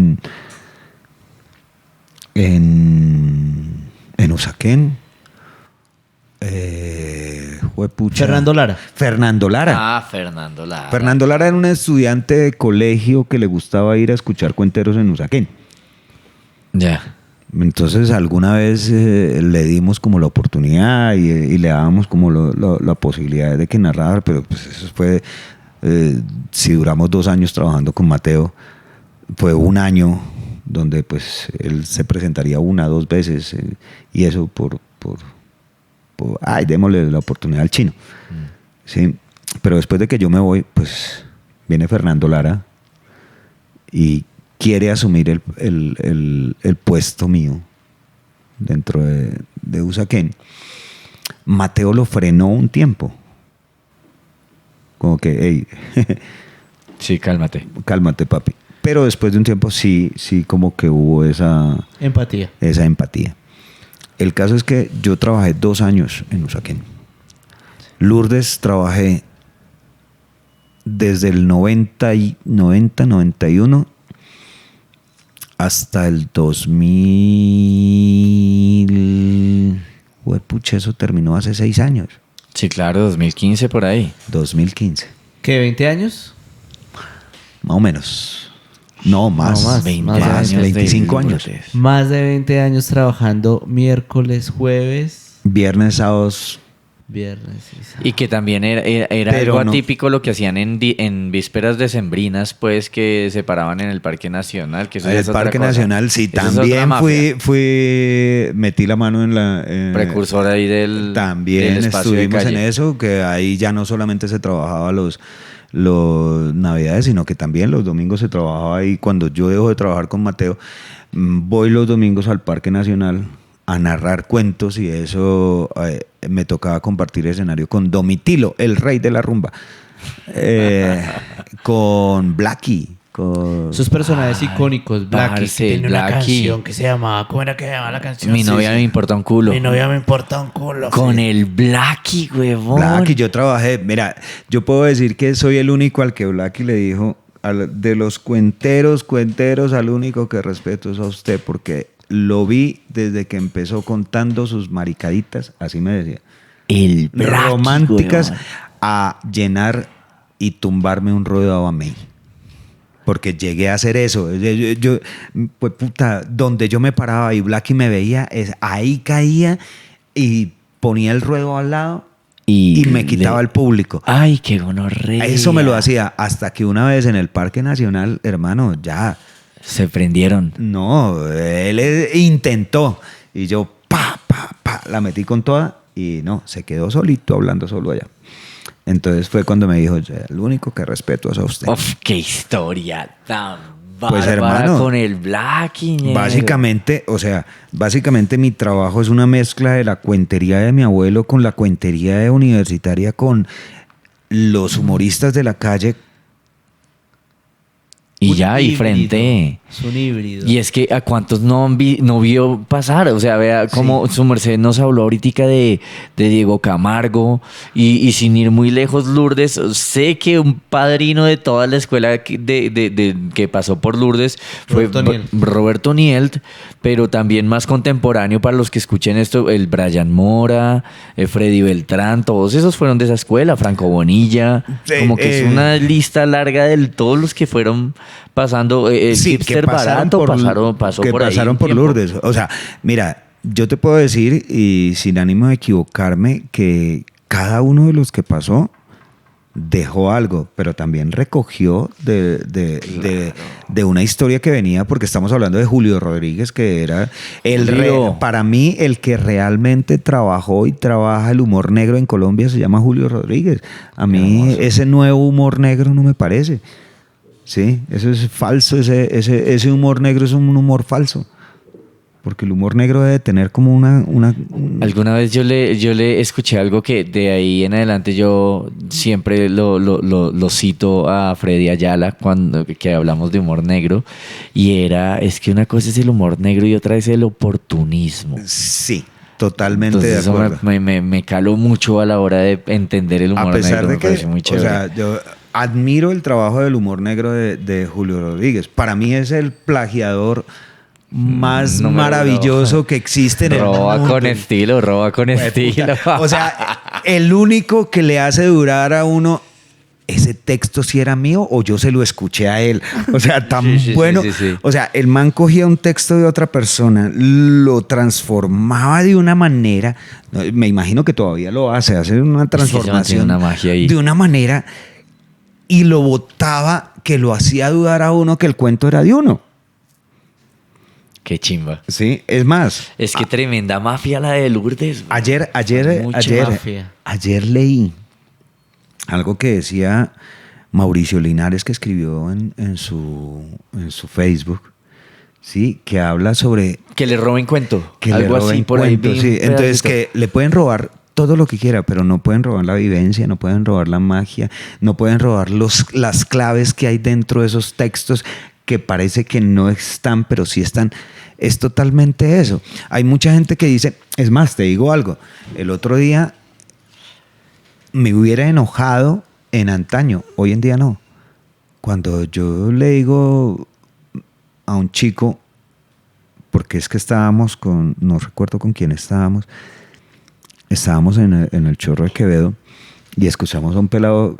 en Usaquén? Juepucha. Fernando Lara. Fernando Lara. Ah, Fernando Lara. Fernando Lara era un estudiante de colegio que le gustaba ir a escuchar cuenteros en Usaquén. Ya. Entonces alguna vez le dimos como la oportunidad y le dábamos como la posibilidad de que narrara, pero pues eso fue, si duramos 2 años trabajando con Mateo, fue 1 año donde pues él se presentaría 1 o 2 veces y eso por ay, démosle la oportunidad al chino. Sí, pero después de que yo me voy, pues viene Fernando Lara y quiere asumir el puesto mío dentro de Usaquén. Mateo lo frenó un tiempo. Como que, hey, Sí, cálmate. cálmate, papi. Pero después de un tiempo sí como que hubo esa Empatía. empatía. El caso es que yo trabajé 2 años en Usaquén. Lourdes trabajé desde el 91 hasta el 2000. Pucha, eso terminó hace 6 años. Sí, claro, 2015 por ahí. 2015. ¿Qué, 20 años? Más o menos. No, más. No, más, 20 más de años. 25 años. Más de 20 años trabajando miércoles, jueves, Viernes, sábados. viernes y sábado. Y que también era Pero algo no. atípico lo que hacían en vísperas decembrinas, pues, que se paraban en el Parque Nacional. Que eso ya El es otra Parque cosa. Nacional, sí, Eso es otra también mafia. metí la mano en la... Precursor ahí También del espacio de estuvimos en calle. eso, que ahí ya no solamente se trabajaba los navidades, sino que también los domingos se trabajaba ahí. Cuando yo dejo de trabajar con Mateo, voy los domingos al Parque Nacional a narrar cuentos y eso me tocaba compartir escenario con Domitilo, el rey de la rumba, con Blackie, con... Esos personajes icónicos, Blackie, parce, que tiene una Blackie. canción que se llama, ¿cómo era que se llama la canción? Mi novia me importa un culo. Mi novia me importa un culo. Con sí. el Blackie, huevón. Blackie, yo trabajé, mira, yo puedo decir que soy el único al que Blackie le dijo, de los cuenteros, al único que respeto es a usted, porque lo vi desde que empezó contando sus maricaditas, así me decía, El Blackie, románticas, huevón. a llenar y tumbarme un rodeo a mí. Porque llegué a hacer eso. Pues puta, donde yo me paraba y Blackie me veía, ahí caía y ponía el ruedo al lado y me quitaba el público. Ay, qué gonorrea. Eso me lo hacía hasta que una vez en el Parque Nacional, hermano, ya. Se prendieron. No, él intentó y yo la metí con toda y no, se quedó solito hablando solo allá. Entonces fue cuando me dijo, el único que respeto es a usted. Uf, qué historia tan Pues, bárbara hermano, con el Blackie. ñero. Básicamente mi trabajo es una mezcla de la cuentería de mi abuelo con la cuentería universitaria, con los humoristas de la calle. Y ya, y híbrido. frente. Es un híbrido. Y es que a cuántos no vio pasar, o sea, vea cómo su merced nos habló ahorita de Diego Camargo y sin ir muy lejos, Lourdes, sé que un padrino de toda la escuela que pasó por Lourdes fue Roberto Nielt, pero también más contemporáneo para los que escuchen esto, el Brian Mora, Freddy Beltrán, todos esos fueron de esa escuela, Franco Bonilla, como que es una lista larga de todos los que fueron pasando, el hipster barato pasó que por ahí. Pasaron por Lourdes. O sea, mira, yo te puedo decir, y sin ánimo de equivocarme, que cada uno de los que pasó dejó algo, pero también recogió de una historia que venía, porque estamos hablando de Julio Rodríguez, que era para mí el que realmente trabajó y trabaja el humor negro en Colombia, se llama Julio Rodríguez. A mí ese nuevo humor negro no me parece. Sí, eso es falso, ese humor negro es un humor falso. Porque el humor negro debe tener como una... Alguna vez yo le escuché algo que de ahí en adelante yo siempre lo cito a Freddy Ayala cuando que hablamos de humor negro, y es que una cosa es el humor negro y otra es el oportunismo. Sí, totalmente. Entonces, de acuerdo. Eso me caló mucho a la hora de entender el humor negro. A pesar de me pareció muy chévere. O sea, yo admiro el trabajo del humor negro de Julio Rodríguez. Para mí es el plagiador más maravilloso que existe en el mundo. Roba con estilo. O sea, el único que le hace durar a uno, ese texto si era mío o yo se lo escuché a él. O sea, tan bueno. Sí. O sea, el man cogía un texto de otra persona, lo transformaba de una manera, me imagino que todavía lo hace una transformación una magia ahí. De una manera, y lo botaba que lo hacía dudar a uno que el cuento era de uno. Qué chimba. Sí, es más. Es que tremenda mafia la de Lourdes. Ayer leí algo que decía Mauricio Linares, que escribió en su Facebook, sí, que habla sobre que le roben cuento. Que algo le roben así por cuento, ahí. Sí. Entonces que le pueden robar todo lo que quiera, pero no pueden robar la vivencia, no pueden robar la magia, no pueden robar las claves que hay dentro de esos textos que parece que no están, pero sí están. Es totalmente eso. Hay mucha gente que dice, es más, te digo algo, el otro día me hubiera enojado en antaño, hoy en día no. Cuando yo le digo a un chico, porque es que estábamos no recuerdo con quién estábamos en el Chorro de Quevedo y escuchamos a un pelado,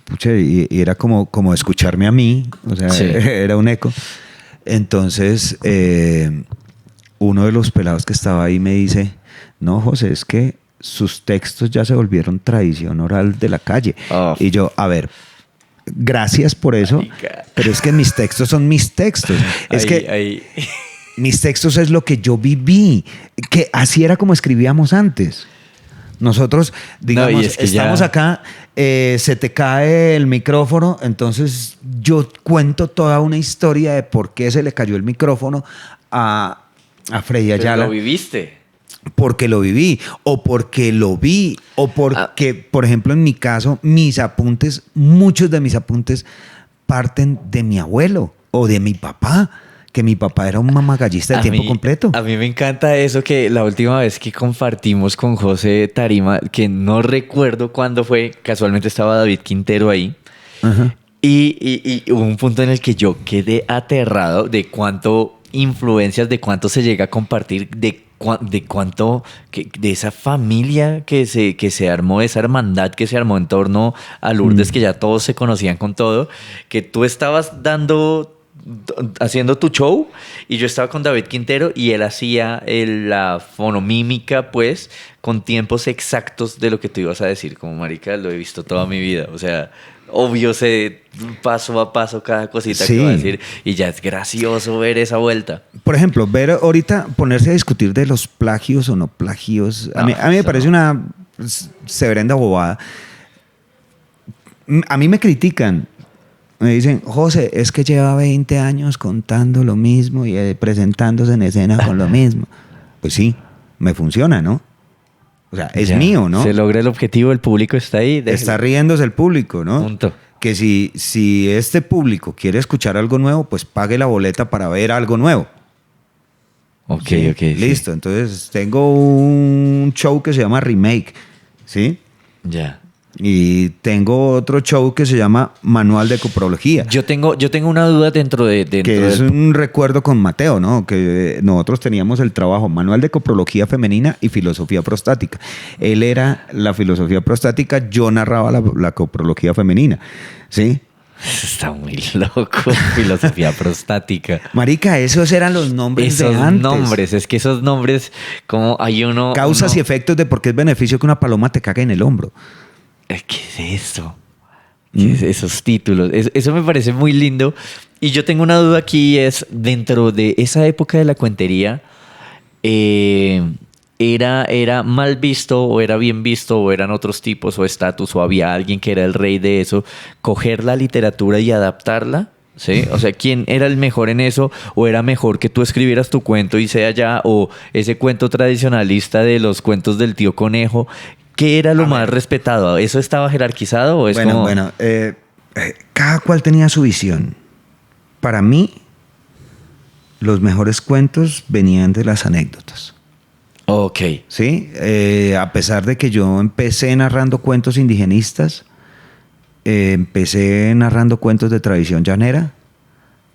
pucha, y era como escucharme a mí, o sea, sí. Era un eco. Entonces, uno de los pelados que estaba ahí me dice, no, José, es que sus textos ya se volvieron tradición oral de la calle. Oh. Y yo, a ver, gracias por eso, pero es que mis textos son mis textos. Es que mis textos es lo que yo viví, que así era como escribíamos antes. Nosotros, digamos, es que estamos acá, se te cae el micrófono, entonces yo cuento toda una historia de por qué se le cayó el micrófono a Freddy Ayala. Pero lo viviste. Porque lo viví, o porque lo vi, o porque, por ejemplo, en mi caso, muchos de mis apuntes parten de mi abuelo o de mi papá. Que mi papá era un mamagallista de tiempo completo. A mí me encanta eso, que la última vez que compartimos con José Tarima, que no recuerdo cuándo fue, casualmente estaba David Quintero ahí, uh-huh. y hubo un punto en el que yo quedé aterrado de cuánto influencias, de cuánto se llega a compartir, de cuánto, de esa familia que se armó, esa hermandad que se armó en torno a Lourdes, que ya todos se conocían con todo, que tú estabas haciendo tu show y yo estaba con David Quintero y él hacía la fonomímica, pues, con tiempos exactos de lo que tú ibas a decir. Como marica, lo he visto toda mi vida. O sea, obvio sé paso a paso cada cosita que va a decir y ya es gracioso ver esa vuelta. Por ejemplo, ver ahorita ponerse a discutir de los plagios o no plagios. A mí me parece una severenda bobada. A mí me critican. Me dicen, José, es que lleva 20 años contando lo mismo y presentándose en escena con lo mismo. Pues sí, me funciona, ¿no? O sea, es mío, ¿no? Se logra el objetivo, el público está ahí. Está riéndose el público, ¿no? Punto. que si este público quiere escuchar algo nuevo, pues pague la boleta para ver algo nuevo. Ok, ¿Sí? ok. Sí. Listo, entonces tengo un show que se llama Remake, ¿sí? Ya. Y tengo otro show que se llama Manual de Coprología. Yo tengo una duda dentro Que es un recuerdo con Mateo, ¿no? Que nosotros teníamos el trabajo Manual de Coprología Femenina y Filosofía Prostática. Él era la filosofía prostática, yo narraba la coprología femenina, ¿sí? Está muy loco, filosofía prostática. Marica, esos eran los nombres de Esos antes. nombres, es que esos nombres, como hay uno... Causas y efectos de por qué es beneficio que una paloma te cague en el hombro. ¿Qué es eso? ¿Qué es esos títulos? Eso me parece muy lindo. Y yo tengo una duda aquí, es dentro de esa época de la cuentería, ¿era mal visto o era bien visto o eran otros tipos o estatus o había alguien que era el rey de eso, coger la literatura y adaptarla? ¿Sí? O sea, ¿quién era el mejor en eso? ¿O era mejor que tú escribieras tu cuento y sea ya, o ese cuento tradicionalista de los cuentos del tío Conejo? ¿Qué era lo más respetado? ¿Eso estaba jerarquizado o es como...? Cada cual tenía su visión. Para mí, los mejores cuentos venían de las anécdotas. Ok. ¿Sí? A pesar de que yo empecé narrando cuentos indigenistas, empecé narrando cuentos de tradición llanera,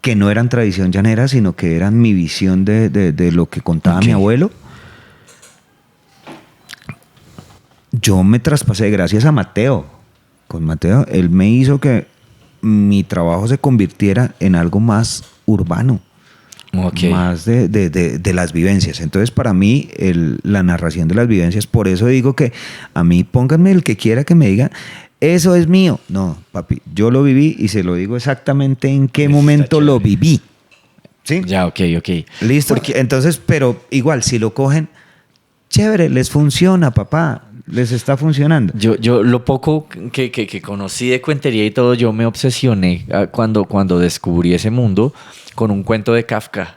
que no eran tradición llanera, sino que eran mi visión de lo que contaba mi abuelo. Yo me traspasé gracias a Mateo. Con Mateo, él me hizo que mi trabajo se convirtiera en algo más urbano. Okay. Más de las vivencias. Entonces, para mí, la narración de las vivencias, por eso digo que a mí pónganme el que quiera que me diga, eso es mío. No, papi, yo lo viví y se lo digo exactamente en qué momento lo viví. ¿Sí? Ya, ok. Listo. Entonces, pero igual, si lo cogen, chévere, les funciona, papá. Les está funcionando. Yo lo poco que conocí de cuentería y todo, yo me obsesioné cuando descubrí ese mundo con un cuento de Kafka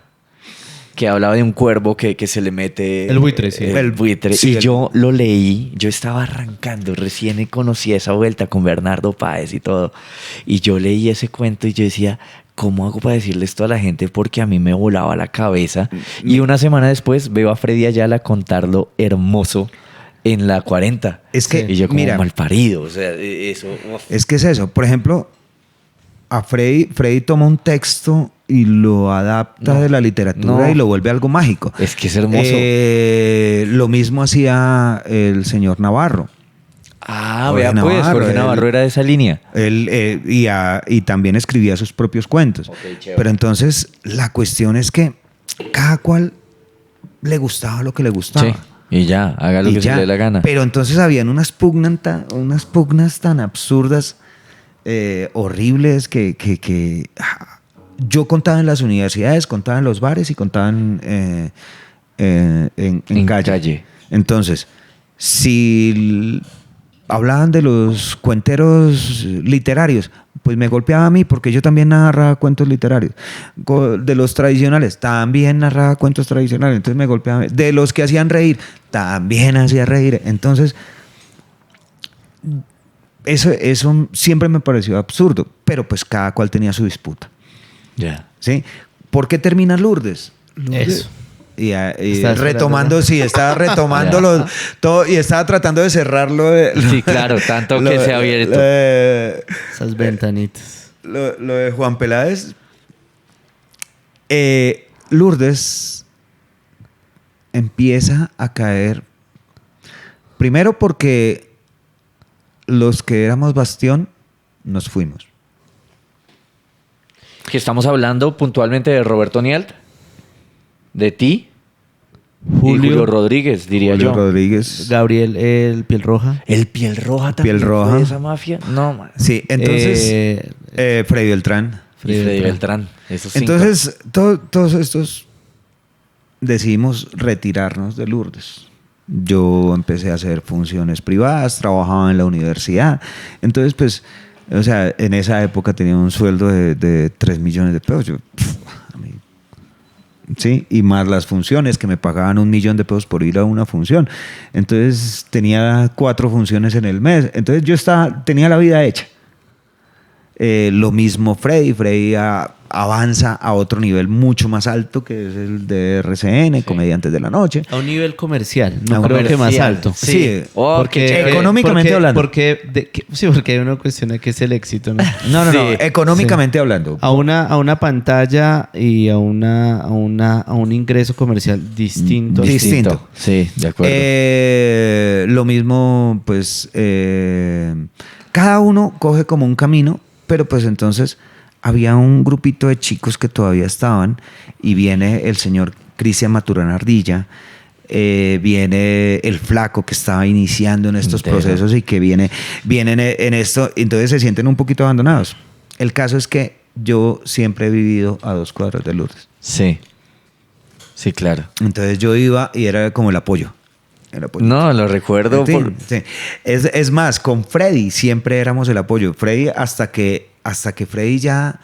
que hablaba de un cuervo que se le mete... El buitre, sí. El buitre. Sí, yo lo leí, yo estaba arrancando, recién conocí esa vuelta con Bernardo Páez y todo. Y yo leí ese cuento y yo decía... ¿Cómo hago para decirle esto a la gente? Porque a mí me volaba la cabeza. Y una semana después veo a Freddy Ayala contarlo hermoso en la 40. Es que, y yo como mira, malparido. O sea, eso... uf. Es que es eso. Por ejemplo, a Freddy toma un texto y lo adapta de la literatura y lo vuelve algo mágico. Es que es hermoso. Lo mismo hacía el señor Navarro. Vea pues, Jorge Navarro era de esa línea. Él y también escribía sus propios cuentos. Okay, pero entonces la cuestión es que cada cual le gustaba lo que le gustaba. Sí, y ya, haga lo que se le dé la gana. Pero entonces habían unas pugnas tan absurdas, horribles, que yo contaba en las universidades, contaba en los bares y contaba en calle. Entonces, si hablaban de los cuenteros literarios, pues me golpeaba a mí porque yo también narraba cuentos literarios. De los tradicionales, también narraba cuentos tradicionales, entonces me golpeaba a mí. De los que hacían reír, también hacía reír. Entonces, eso siempre me pareció absurdo, pero pues cada cual tenía su disputa. Ya. ¿Sí? ¿Por qué termina Lourdes? Eso. Y retomando, estaba retomando todo y estaba tratando de cerrarlo. Sí, claro, tanto que se ha abierto. Esas ventanitas. Lo de Juan Peláez. Lourdes empieza a caer. Primero porque los que éramos bastión nos fuimos. Que estamos hablando puntualmente de Roberto Nialt, de ti, Julio Rodríguez, diría Julio yo. Rodríguez. Gabriel, el Piel Roja. El Piel Roja también. Piel Roja. ¿Fue de esa mafia? No, man. Sí, entonces Freddy Beltrán. Y Freddy Beltrán. Esos cinco. Entonces, todos estos decidimos retirarnos de Lourdes. Yo empecé a hacer funciones privadas, trabajaba en la universidad. Entonces, pues, o sea, en esa época tenía un sueldo de 3 millones de pesos. Sí, y más las funciones que me pagaban 1 millón de pesos por ir a una función. Entonces tenía 4 funciones en el mes. Entonces yo tenía la vida hecha. Lo mismo Freddy. Freddy avanza a otro nivel mucho más alto, que es el de RCN, Comediantes de la Noche. A un nivel comercial, A no un creo que más comercial, alto. Sí, Porque económicamente hablando. Sí, porque hay una cuestión de qué es el éxito, ¿no? No, Sí. económicamente hablando. A una pantalla y a un ingreso comercial distinto. Distinto. Sí, de acuerdo. Lo mismo, pues, cada uno coge como un camino, pero pues entonces había un grupito de chicos que todavía estaban y viene el señor Cristian Maturana Ardilla, viene el flaco que estaba iniciando en estos Entero. procesos y que vienen en esto, entonces se sienten un poquito abandonados. El caso es que yo siempre he vivido a 2 cuadras de Lourdes. Sí. Sí, claro. Entonces yo iba y era como el apoyo. El apoyo. No, lo recuerdo. Sí, por... sí. Es más, con Freddy siempre éramos el apoyo. Freddy, hasta que Freddy ya,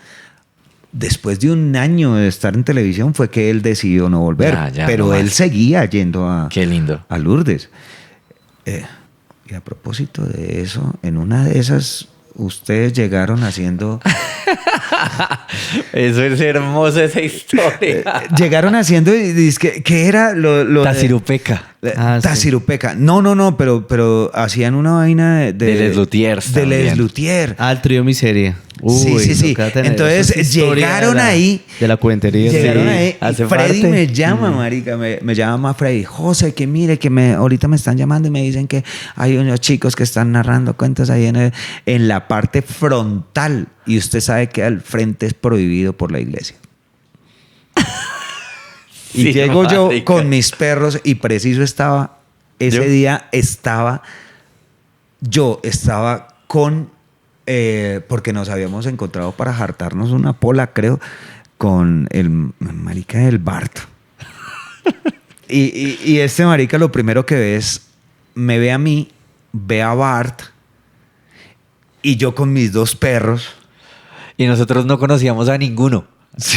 después de un año de estar en televisión, fue que él decidió no volver. Ya, pero no él más. seguía yendo a, Qué lindo. a Lourdes. Y a propósito de eso, en una de esas, ustedes llegaron haciendo... Eso es hermosa esa historia. llegaron haciendo, y dizque, ¿qué era lo de- Tacirupeca. Ah, sí. Tacirupeca. No, pero hacían una vaina de Les Luthiers De Les también. Luthiers. El trío Miseria. Sí. toca tener- Entonces, eso es historia llegaron de la- ahí. De la cuentería. Llegaron Sí, ahí y hace Freddy parte. me llama, marica, me llama Freddy. José, que mire, ahorita me están llamando y me dicen que hay unos chicos que están narrando cuentos ahí en la parte frontal. Y usted sabe que al frente es prohibido por la iglesia. Y Sí, llego yo marica. con mis perros y preciso estaba, ese ¿Yo? día estaba con, porque nos habíamos encontrado para jartarnos una pola, creo, con el marica del Bart. y este marica lo primero que ve es, me ve a mí, ve a Bart y yo con mis 2 perros. Y nosotros no conocíamos a ninguno.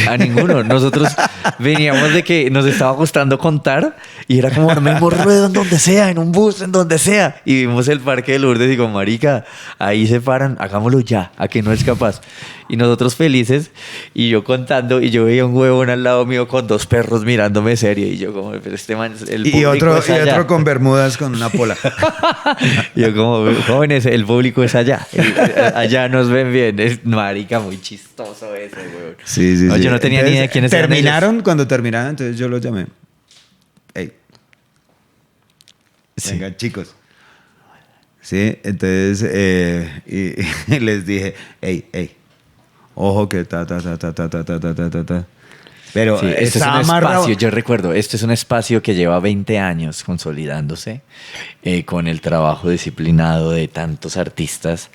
A ninguno. Nosotros veníamos de que nos estaba gustando contar y era como armemos ruedo en donde sea, en un bus, en donde sea. Y vimos el parque de Lourdes y como, marica, ahí se paran, hagámoslo ya, a que no es capaz. Y nosotros felices y yo contando y yo veía un huevón al lado mío con 2 perros mirándome serio y yo como, pero este man, el Y público otro, es allá. otro con bermudas con una pola. Y yo como, jóvenes, el público es allá. Allá nos ven bien. Es marica, muy chistoso eso, weón. Sí. No, yo no tenía ni idea de quiénes eran terminaron, cuando terminaron, entonces yo los llamé. Ey, Sí. vengan, chicos. Sí, entonces y les dije, ey, ojo que ta. Pero Sí, este es un estaba amarrado. espacio, yo recuerdo, este es un espacio que lleva 20 años consolidándose con el trabajo disciplinado de tantos artistas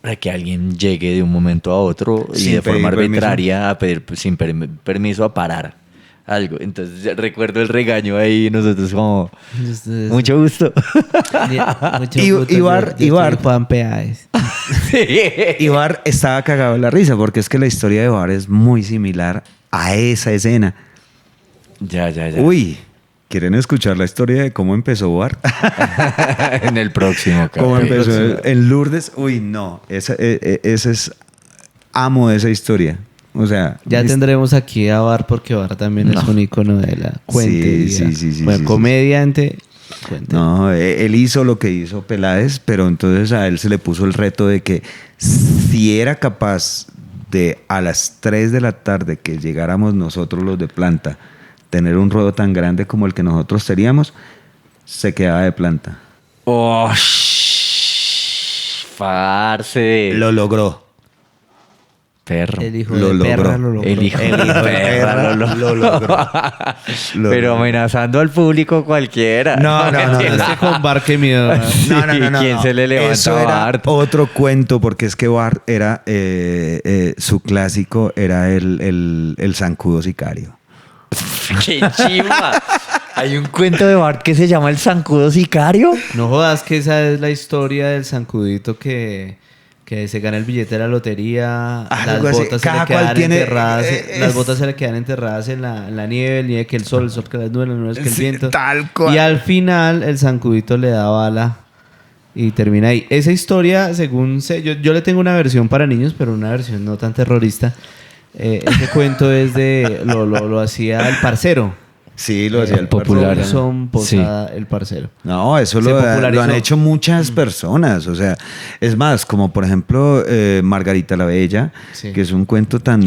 para que alguien llegue de un momento a otro y Sin de forma pedir permiso. arbitraria a pedir sin permiso a parar algo. Entonces recuerdo el regaño ahí nosotros como, mucho gusto. Ibar- Juan Peáez. Ibar estaba cagado de la risa porque es que la historia de Ibar es muy similar a esa escena. Ya. Uy, ¿quieren escuchar la historia de cómo empezó Ibar? En el próximo, ¿Cómo cabrón. empezó en Lourdes? Uy, no. Ese es... Amo esa historia. O sea... Ya tendremos aquí a Bar porque Bar también es un icono de la cuentería. Sí, Bueno, sí. comediante. cuentería. No, él hizo lo que hizo Peláez, pero entonces a él se le puso el reto de que si era capaz de a las 3 de la tarde que llegáramos nosotros los de planta, tener un ruedo tan grande como el que nosotros teníamos, se quedaba de planta. Oh, parce. Lo logró. Perro. El hijo Lo de logró. perra lo logró. El hijo de perra lo logró. Lo Pero logró. amenazando al público cualquiera. No. Es que con Bar que miedo. ¿no? Sí, ¿quién se le levanta Eso a era Bart? otro cuento, porque es que Bart era su clásico era el zancudo sicario. ¡Qué chimba! Hay un cuento de Bart que se llama El Zancudo Sicario. No jodas que esa es la historia del zancudito que se gana el billete de la lotería, Algo las así. botas se Cada le cual quedan tiene, enterradas, es- las botas se le quedan enterradas en la nieve, el nieve que el sol que las nubes que el Sí, viento. tal cual. Y al final el zancudito le da bala y termina ahí. Esa historia, según sé, yo le tengo una versión para niños, pero una versión no tan terrorista. Ese cuento es de... Lo hacía el parcero. Sí, lo hacía el popular. Robinson Posada, el parcero. No, eso Se lo popularizó. han hecho muchas personas. O sea, es más, como por ejemplo Margarita la Bella, Sí. que es un cuento tan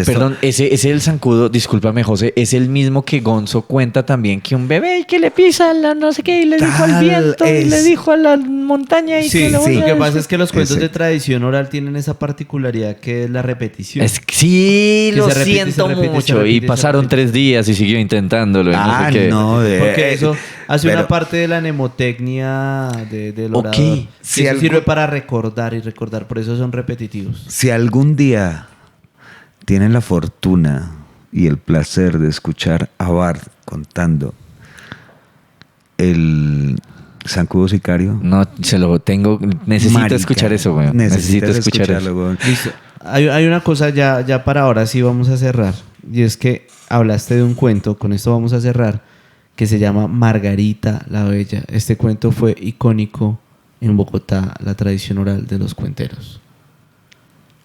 Perdón, ese es el zancudo, discúlpame José, es el mismo que Gonzo cuenta también que un bebé y que le pisa la no sé qué y le dijo al Tal viento y le es. dijo a la montaña y que le Lo volvió que a pasa decir. es que los cuentos Ese. de tradición oral tienen esa particularidad que es la repetición. Sí, Que lo se repite, siento se repite, se mucho. repite, y se pasaron repite. 3 días y siguió intentándolo. Y no sé qué. Porque eso hace pero- una parte de la mnemotecnia del orador. Ok. Si Eso algo- sirve para recordar y recordar, por eso son repetitivos. Si algún día tienen la fortuna y el placer de escuchar a Bart contando el Zancudo Sicario, No, se lo tengo. Necesito marica, escuchar eso, güey. Necesito necesitas escuchar escucharlo, eso. weón. Listo. Hay una cosa ya para ahora sí vamos a cerrar. Y es que hablaste de un cuento, con esto vamos a cerrar, que se llama Margarita la Bella. Este cuento fue icónico en Bogotá, la tradición oral de los cuenteros.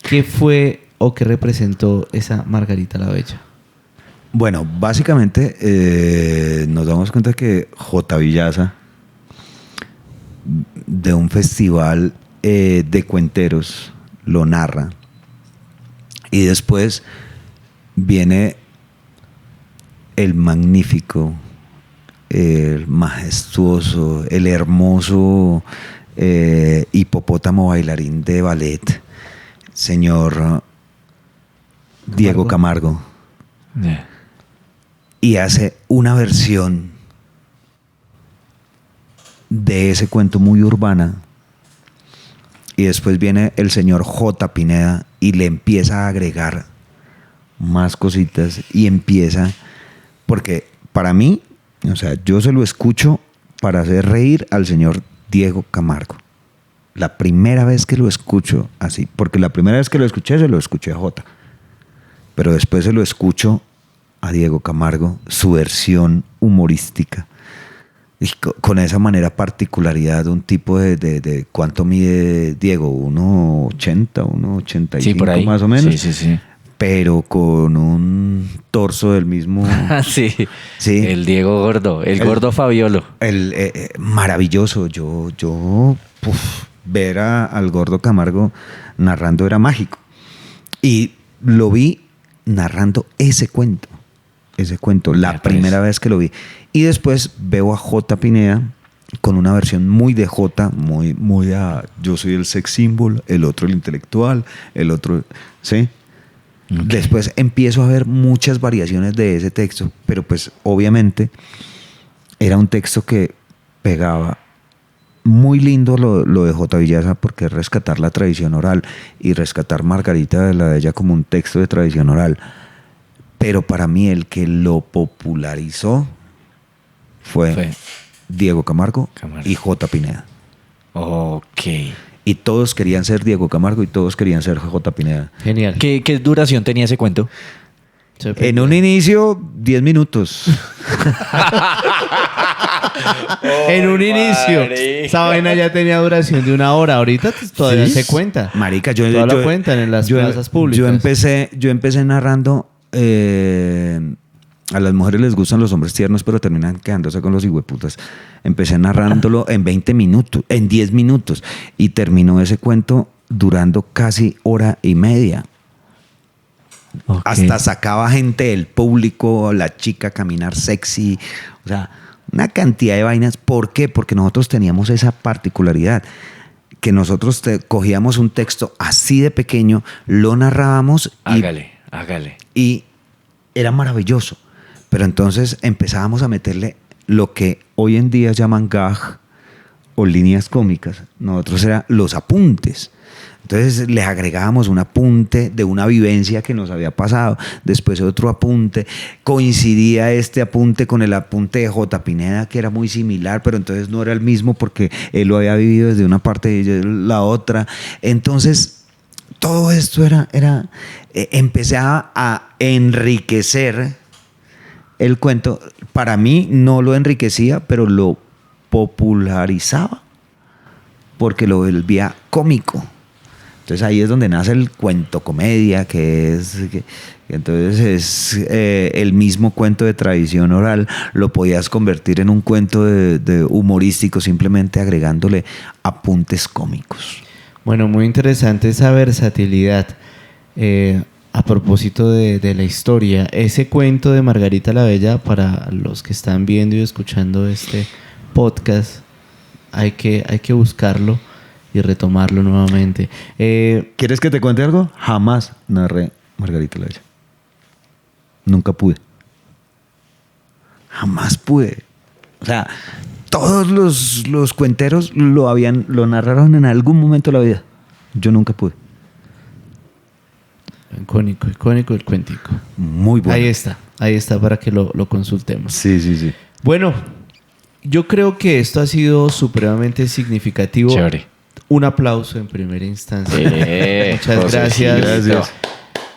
¿Qué fue o qué representó esa Margarita la Bella? Bueno, básicamente nos damos cuenta que J. Villaza, de un festival de cuenteros, lo narra. Y después viene el magnífico, el majestuoso, el hermoso hipopótamo bailarín de ballet, señor Diego Camargo. Yeah. Y hace una versión de ese cuento muy urbana. Y después viene el señor J. Pineda y le empieza a agregar más cositas y empieza, porque para mí, o sea, yo se lo escucho para hacer reír al señor Diego Camargo. La primera vez que lo escucho así, porque la primera vez que lo escuché se lo escuché a J. Pero después se lo escucho a Diego Camargo, su versión humorística. Y con esa manera particularidad de un tipo de ¿cuánto mide Diego? 1,80, 1,85 Sí, por ahí. más o menos. Sí. Pero con un torso del mismo... sí. Sí. El Diego Gordo. El gordo Fabiolo. Maravilloso. Ver al gordo Camargo narrando era mágico. Y lo vi narrando ese cuento, la primera vez que lo vi. Y después veo a J. Pineda con una versión muy de J, muy a yo soy el sex symbol, el otro el intelectual, el otro, ¿sí? Okay. Después empiezo a ver muchas variaciones de ese texto, pero pues obviamente era un texto que pegaba muy lindo lo de J. Villaza, porque es rescatar la tradición oral y rescatar Margarita de la Bella como un texto de tradición oral. Pero para mí el que lo popularizó fue Diego Camargo y J. Pineda. Ok. Y todos querían ser Diego Camargo y todos querían ser J. Pineda. Genial. ¿Qué duración tenía ese cuento? En un inicio, 10 minutos. En un inicio. Esa vaina ya tenía duración de 1 hora. Ahorita todavía ¿Sí? se cuenta. Marica, Todavía lo cuentan en las plazas públicas. Yo empecé narrando... a las mujeres les gustan los hombres tiernos, pero terminan quedándose con los hijueputas. Empecé narrándolo en 20 minutos, en 10 minutos. Y terminó ese cuento durando casi 1 hora y media. Okay. Hasta sacaba gente del público, la chica a caminar sexy, o sea, una cantidad de vainas. ¿Por qué? Porque nosotros teníamos esa particularidad, que nosotros cogíamos un texto así de pequeño, lo narrábamos Hágale. y era maravilloso. Pero entonces empezábamos a meterle lo que hoy en día llaman gag o líneas cómicas. Nosotros eran los apuntes. Entonces les agregábamos un apunte de una vivencia que nos había pasado, después otro apunte, coincidía este apunte con el apunte de J. Pineda, que era muy similar, pero entonces no era el mismo porque él lo había vivido desde una parte y la otra. Entonces todo esto empecé a enriquecer el cuento. Para mí no lo enriquecía, pero lo popularizaba. porque lo volvía cómico. Entonces ahí es donde nace el cuento comedia, entonces es el mismo cuento de tradición oral, lo podías convertir en un cuento de humorístico simplemente agregándole apuntes cómicos. Bueno, muy interesante esa versatilidad. A propósito de la historia, ese cuento de Margarita la Bella, para los que están viendo y escuchando este podcast, hay que buscarlo y retomarlo nuevamente. ¿Quieres que te cuente algo? Jamás narré Margarita la Bella. Nunca pude. Jamás pude. O sea, todos los cuenteros lo narraron en algún momento de la vida. Yo nunca pude. Icónico el cuentico. Muy bueno. Ahí está para que lo consultemos. Sí. Bueno, yo creo que esto ha sido supremamente significativo. Chévere. Un aplauso en primera instancia. Muchas José, gracias. Gracias.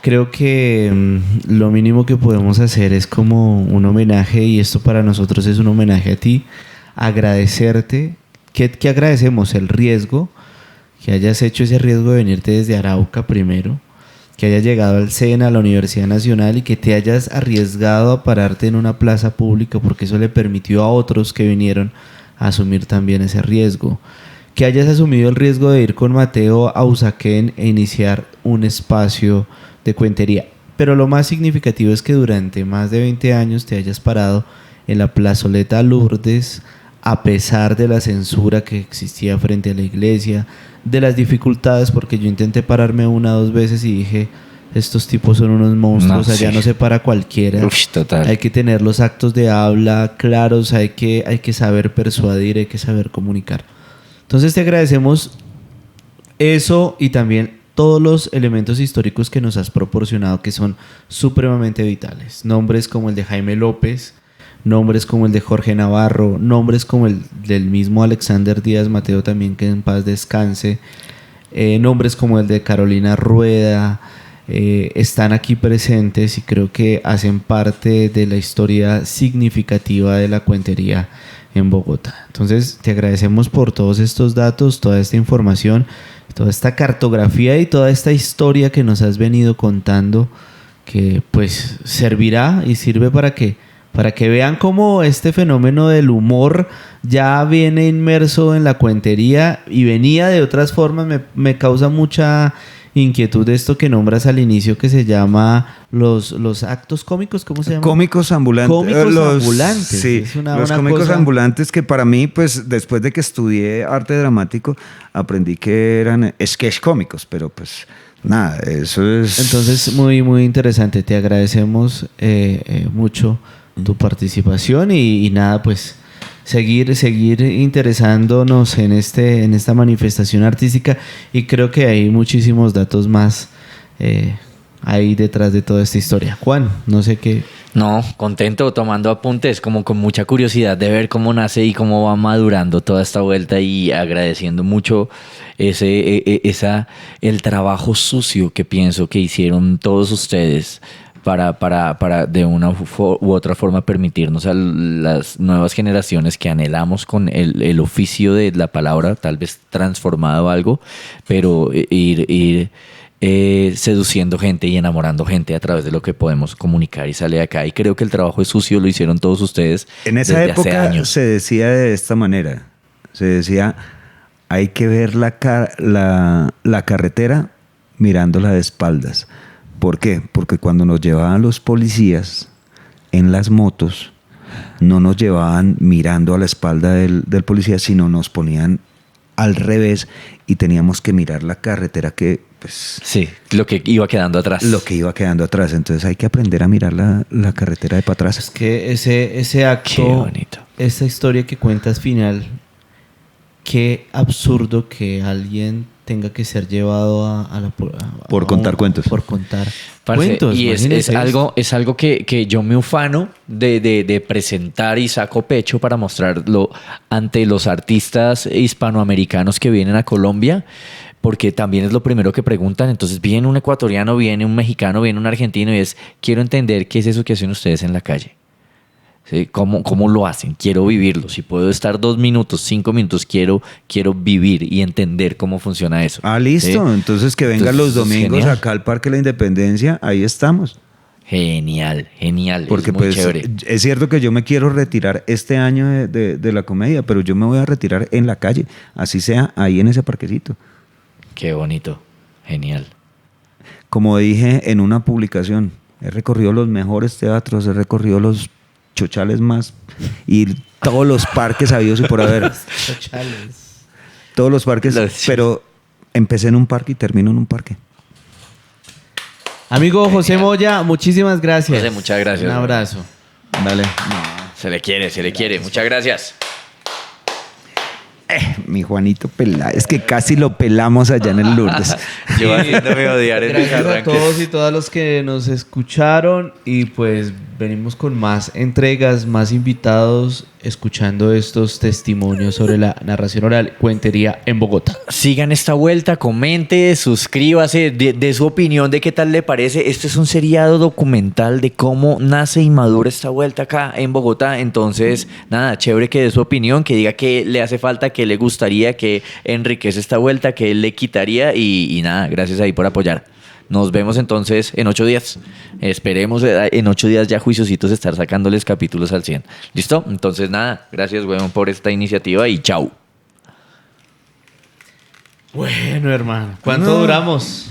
Creo que lo mínimo que podemos hacer es como un homenaje, y esto para nosotros es un homenaje a ti. Agradecerte. ¿Qué agradecemos? El riesgo, que hayas hecho ese riesgo de venirte desde Arauca primero, que hayas llegado al SENA, a la Universidad Nacional, y que te hayas arriesgado a pararte en una plaza pública, porque eso le permitió a otros que vinieron a asumir también ese riesgo. Que hayas asumido el riesgo de ir con Mateo a Usaquén e iniciar un espacio de cuentería. Pero lo más significativo es que durante más de 20 años te hayas parado en la plazoleta Lourdes, a pesar de la censura que existía frente a la iglesia, de las dificultades, porque yo intenté pararme 1 o 2 veces y dije, estos tipos son unos monstruos, allá no se para cualquiera. Uf, total. Hay que tener los actos de habla claros, hay que saber persuadir, hay que saber comunicar. Entonces te agradecemos eso y también todos los elementos históricos que nos has proporcionado, que son supremamente vitales. Nombres como el de Jaime López, nombres como el de Jorge Navarro, nombres como el del mismo Alexander Díaz Mateo, también que en paz descanse, nombres como el de Carolina Rueda, están aquí presentes y creo que hacen parte de la historia significativa de la cuentería en Bogotá. Entonces te agradecemos por todos estos datos, toda esta información, toda esta cartografía y toda esta historia que nos has venido contando, que pues servirá y sirve para que vean cómo este fenómeno del humor ya viene inmerso en la cuentería y venía de otras formas. Me causa mucha inquietud esto que nombras al inicio, que se llama los actos cómicos. ¿Cómo se llama? Cómicos ambulantes. Cómicos ambulantes. Sí, Es una cómicos cosa... ambulantes, que para mí, pues después de que estudié arte dramático, aprendí que eran sketch cómicos, pero pues nada, eso es... Entonces, muy, muy interesante. Te agradecemos mucho tu participación y nada, pues seguir interesándonos en esta manifestación artística, y creo que hay muchísimos datos más ahí detrás de toda esta historia. Juan, no sé qué. No, contento, tomando apuntes, como con mucha curiosidad de ver cómo nace y cómo va madurando toda esta vuelta, y agradeciendo mucho el trabajo sucio que pienso que hicieron todos ustedes para de una u otra forma permitirnos a las nuevas generaciones que anhelamos con el oficio de la palabra, tal vez transformado algo, pero ir seduciendo gente y enamorando gente a través de lo que podemos comunicar y sale de acá. Y creo que el trabajo es sucio, lo hicieron todos ustedes. En esa desde época hace años. se decía de esta manera, se decía, hay que ver la carretera mirándola de espaldas. ¿Por qué? Porque cuando nos llevaban los policías en las motos, no nos llevaban mirando a la espalda del policía, sino nos ponían al revés y teníamos que mirar la carretera que, pues... Sí, lo que iba quedando atrás. Lo que iba quedando atrás. Entonces hay que aprender a mirar la carretera de para atrás. Es que ese acto, Qué bonito. esa historia que cuentas final, qué absurdo que alguien tenga que ser llevado Por contar cuentos. Por contar Parce, cuentos. y es imagínense algo que yo me ufano de presentar y saco pecho para mostrarlo ante los artistas hispanoamericanos que vienen a Colombia, porque también es lo primero que preguntan. Entonces viene un ecuatoriano, viene un mexicano, viene un argentino y es, quiero entender qué es eso que hacen ustedes en la calle. ¿Sí? ¿Cómo lo hacen? Quiero vivirlo. Si puedo estar 2 minutos, 5 minutos, quiero vivir y entender cómo funciona eso. Ah, listo. ¿Sí? Entonces que vengan Entonces, los domingos genial. acá al Parque de la Independencia, ahí estamos. Genial. Porque es muy pues chévere. es cierto que yo me quiero retirar este año de la comedia, pero yo me voy a retirar en la calle, así sea ahí en ese parquecito. Qué bonito. Genial. Como dije en una publicación, he recorrido los mejores teatros, he recorrido los chochales más y todos los parques habidos y por haber. Chales. Todos los parques, pero empecé en un parque y termino en un parque. Amigo José Moya, muchísimas gracias. José, muchas gracias. Un abrazo. Dale. Se le quiere. Muchas gracias. Mi Juanito Peláez, es que casi lo pelamos allá en el Lourdes. Yo haciéndome odiar en mis Gracias a arranques. todos y todas los que nos escucharon y pues venimos con más entregas, más invitados, escuchando estos testimonios sobre la narración oral, cuentería en Bogotá. Sigan esta vuelta, comente, suscríbase, de su opinión de qué tal le parece. Este es un seriado documental de cómo nace y madura esta vuelta acá en Bogotá. Entonces, nada, chévere que dé su opinión, que diga qué le hace falta, qué le gustaría, que enriquece esta vuelta, que le quitaría y nada, gracias ahí por apoyar. Nos vemos entonces en 8 días. Esperemos en 8 días ya juiciositos estar sacándoles capítulos al 100. ¿Listo? Entonces nada, gracias weón por esta iniciativa y chau. Bueno, hermano, ¿cuánto duramos?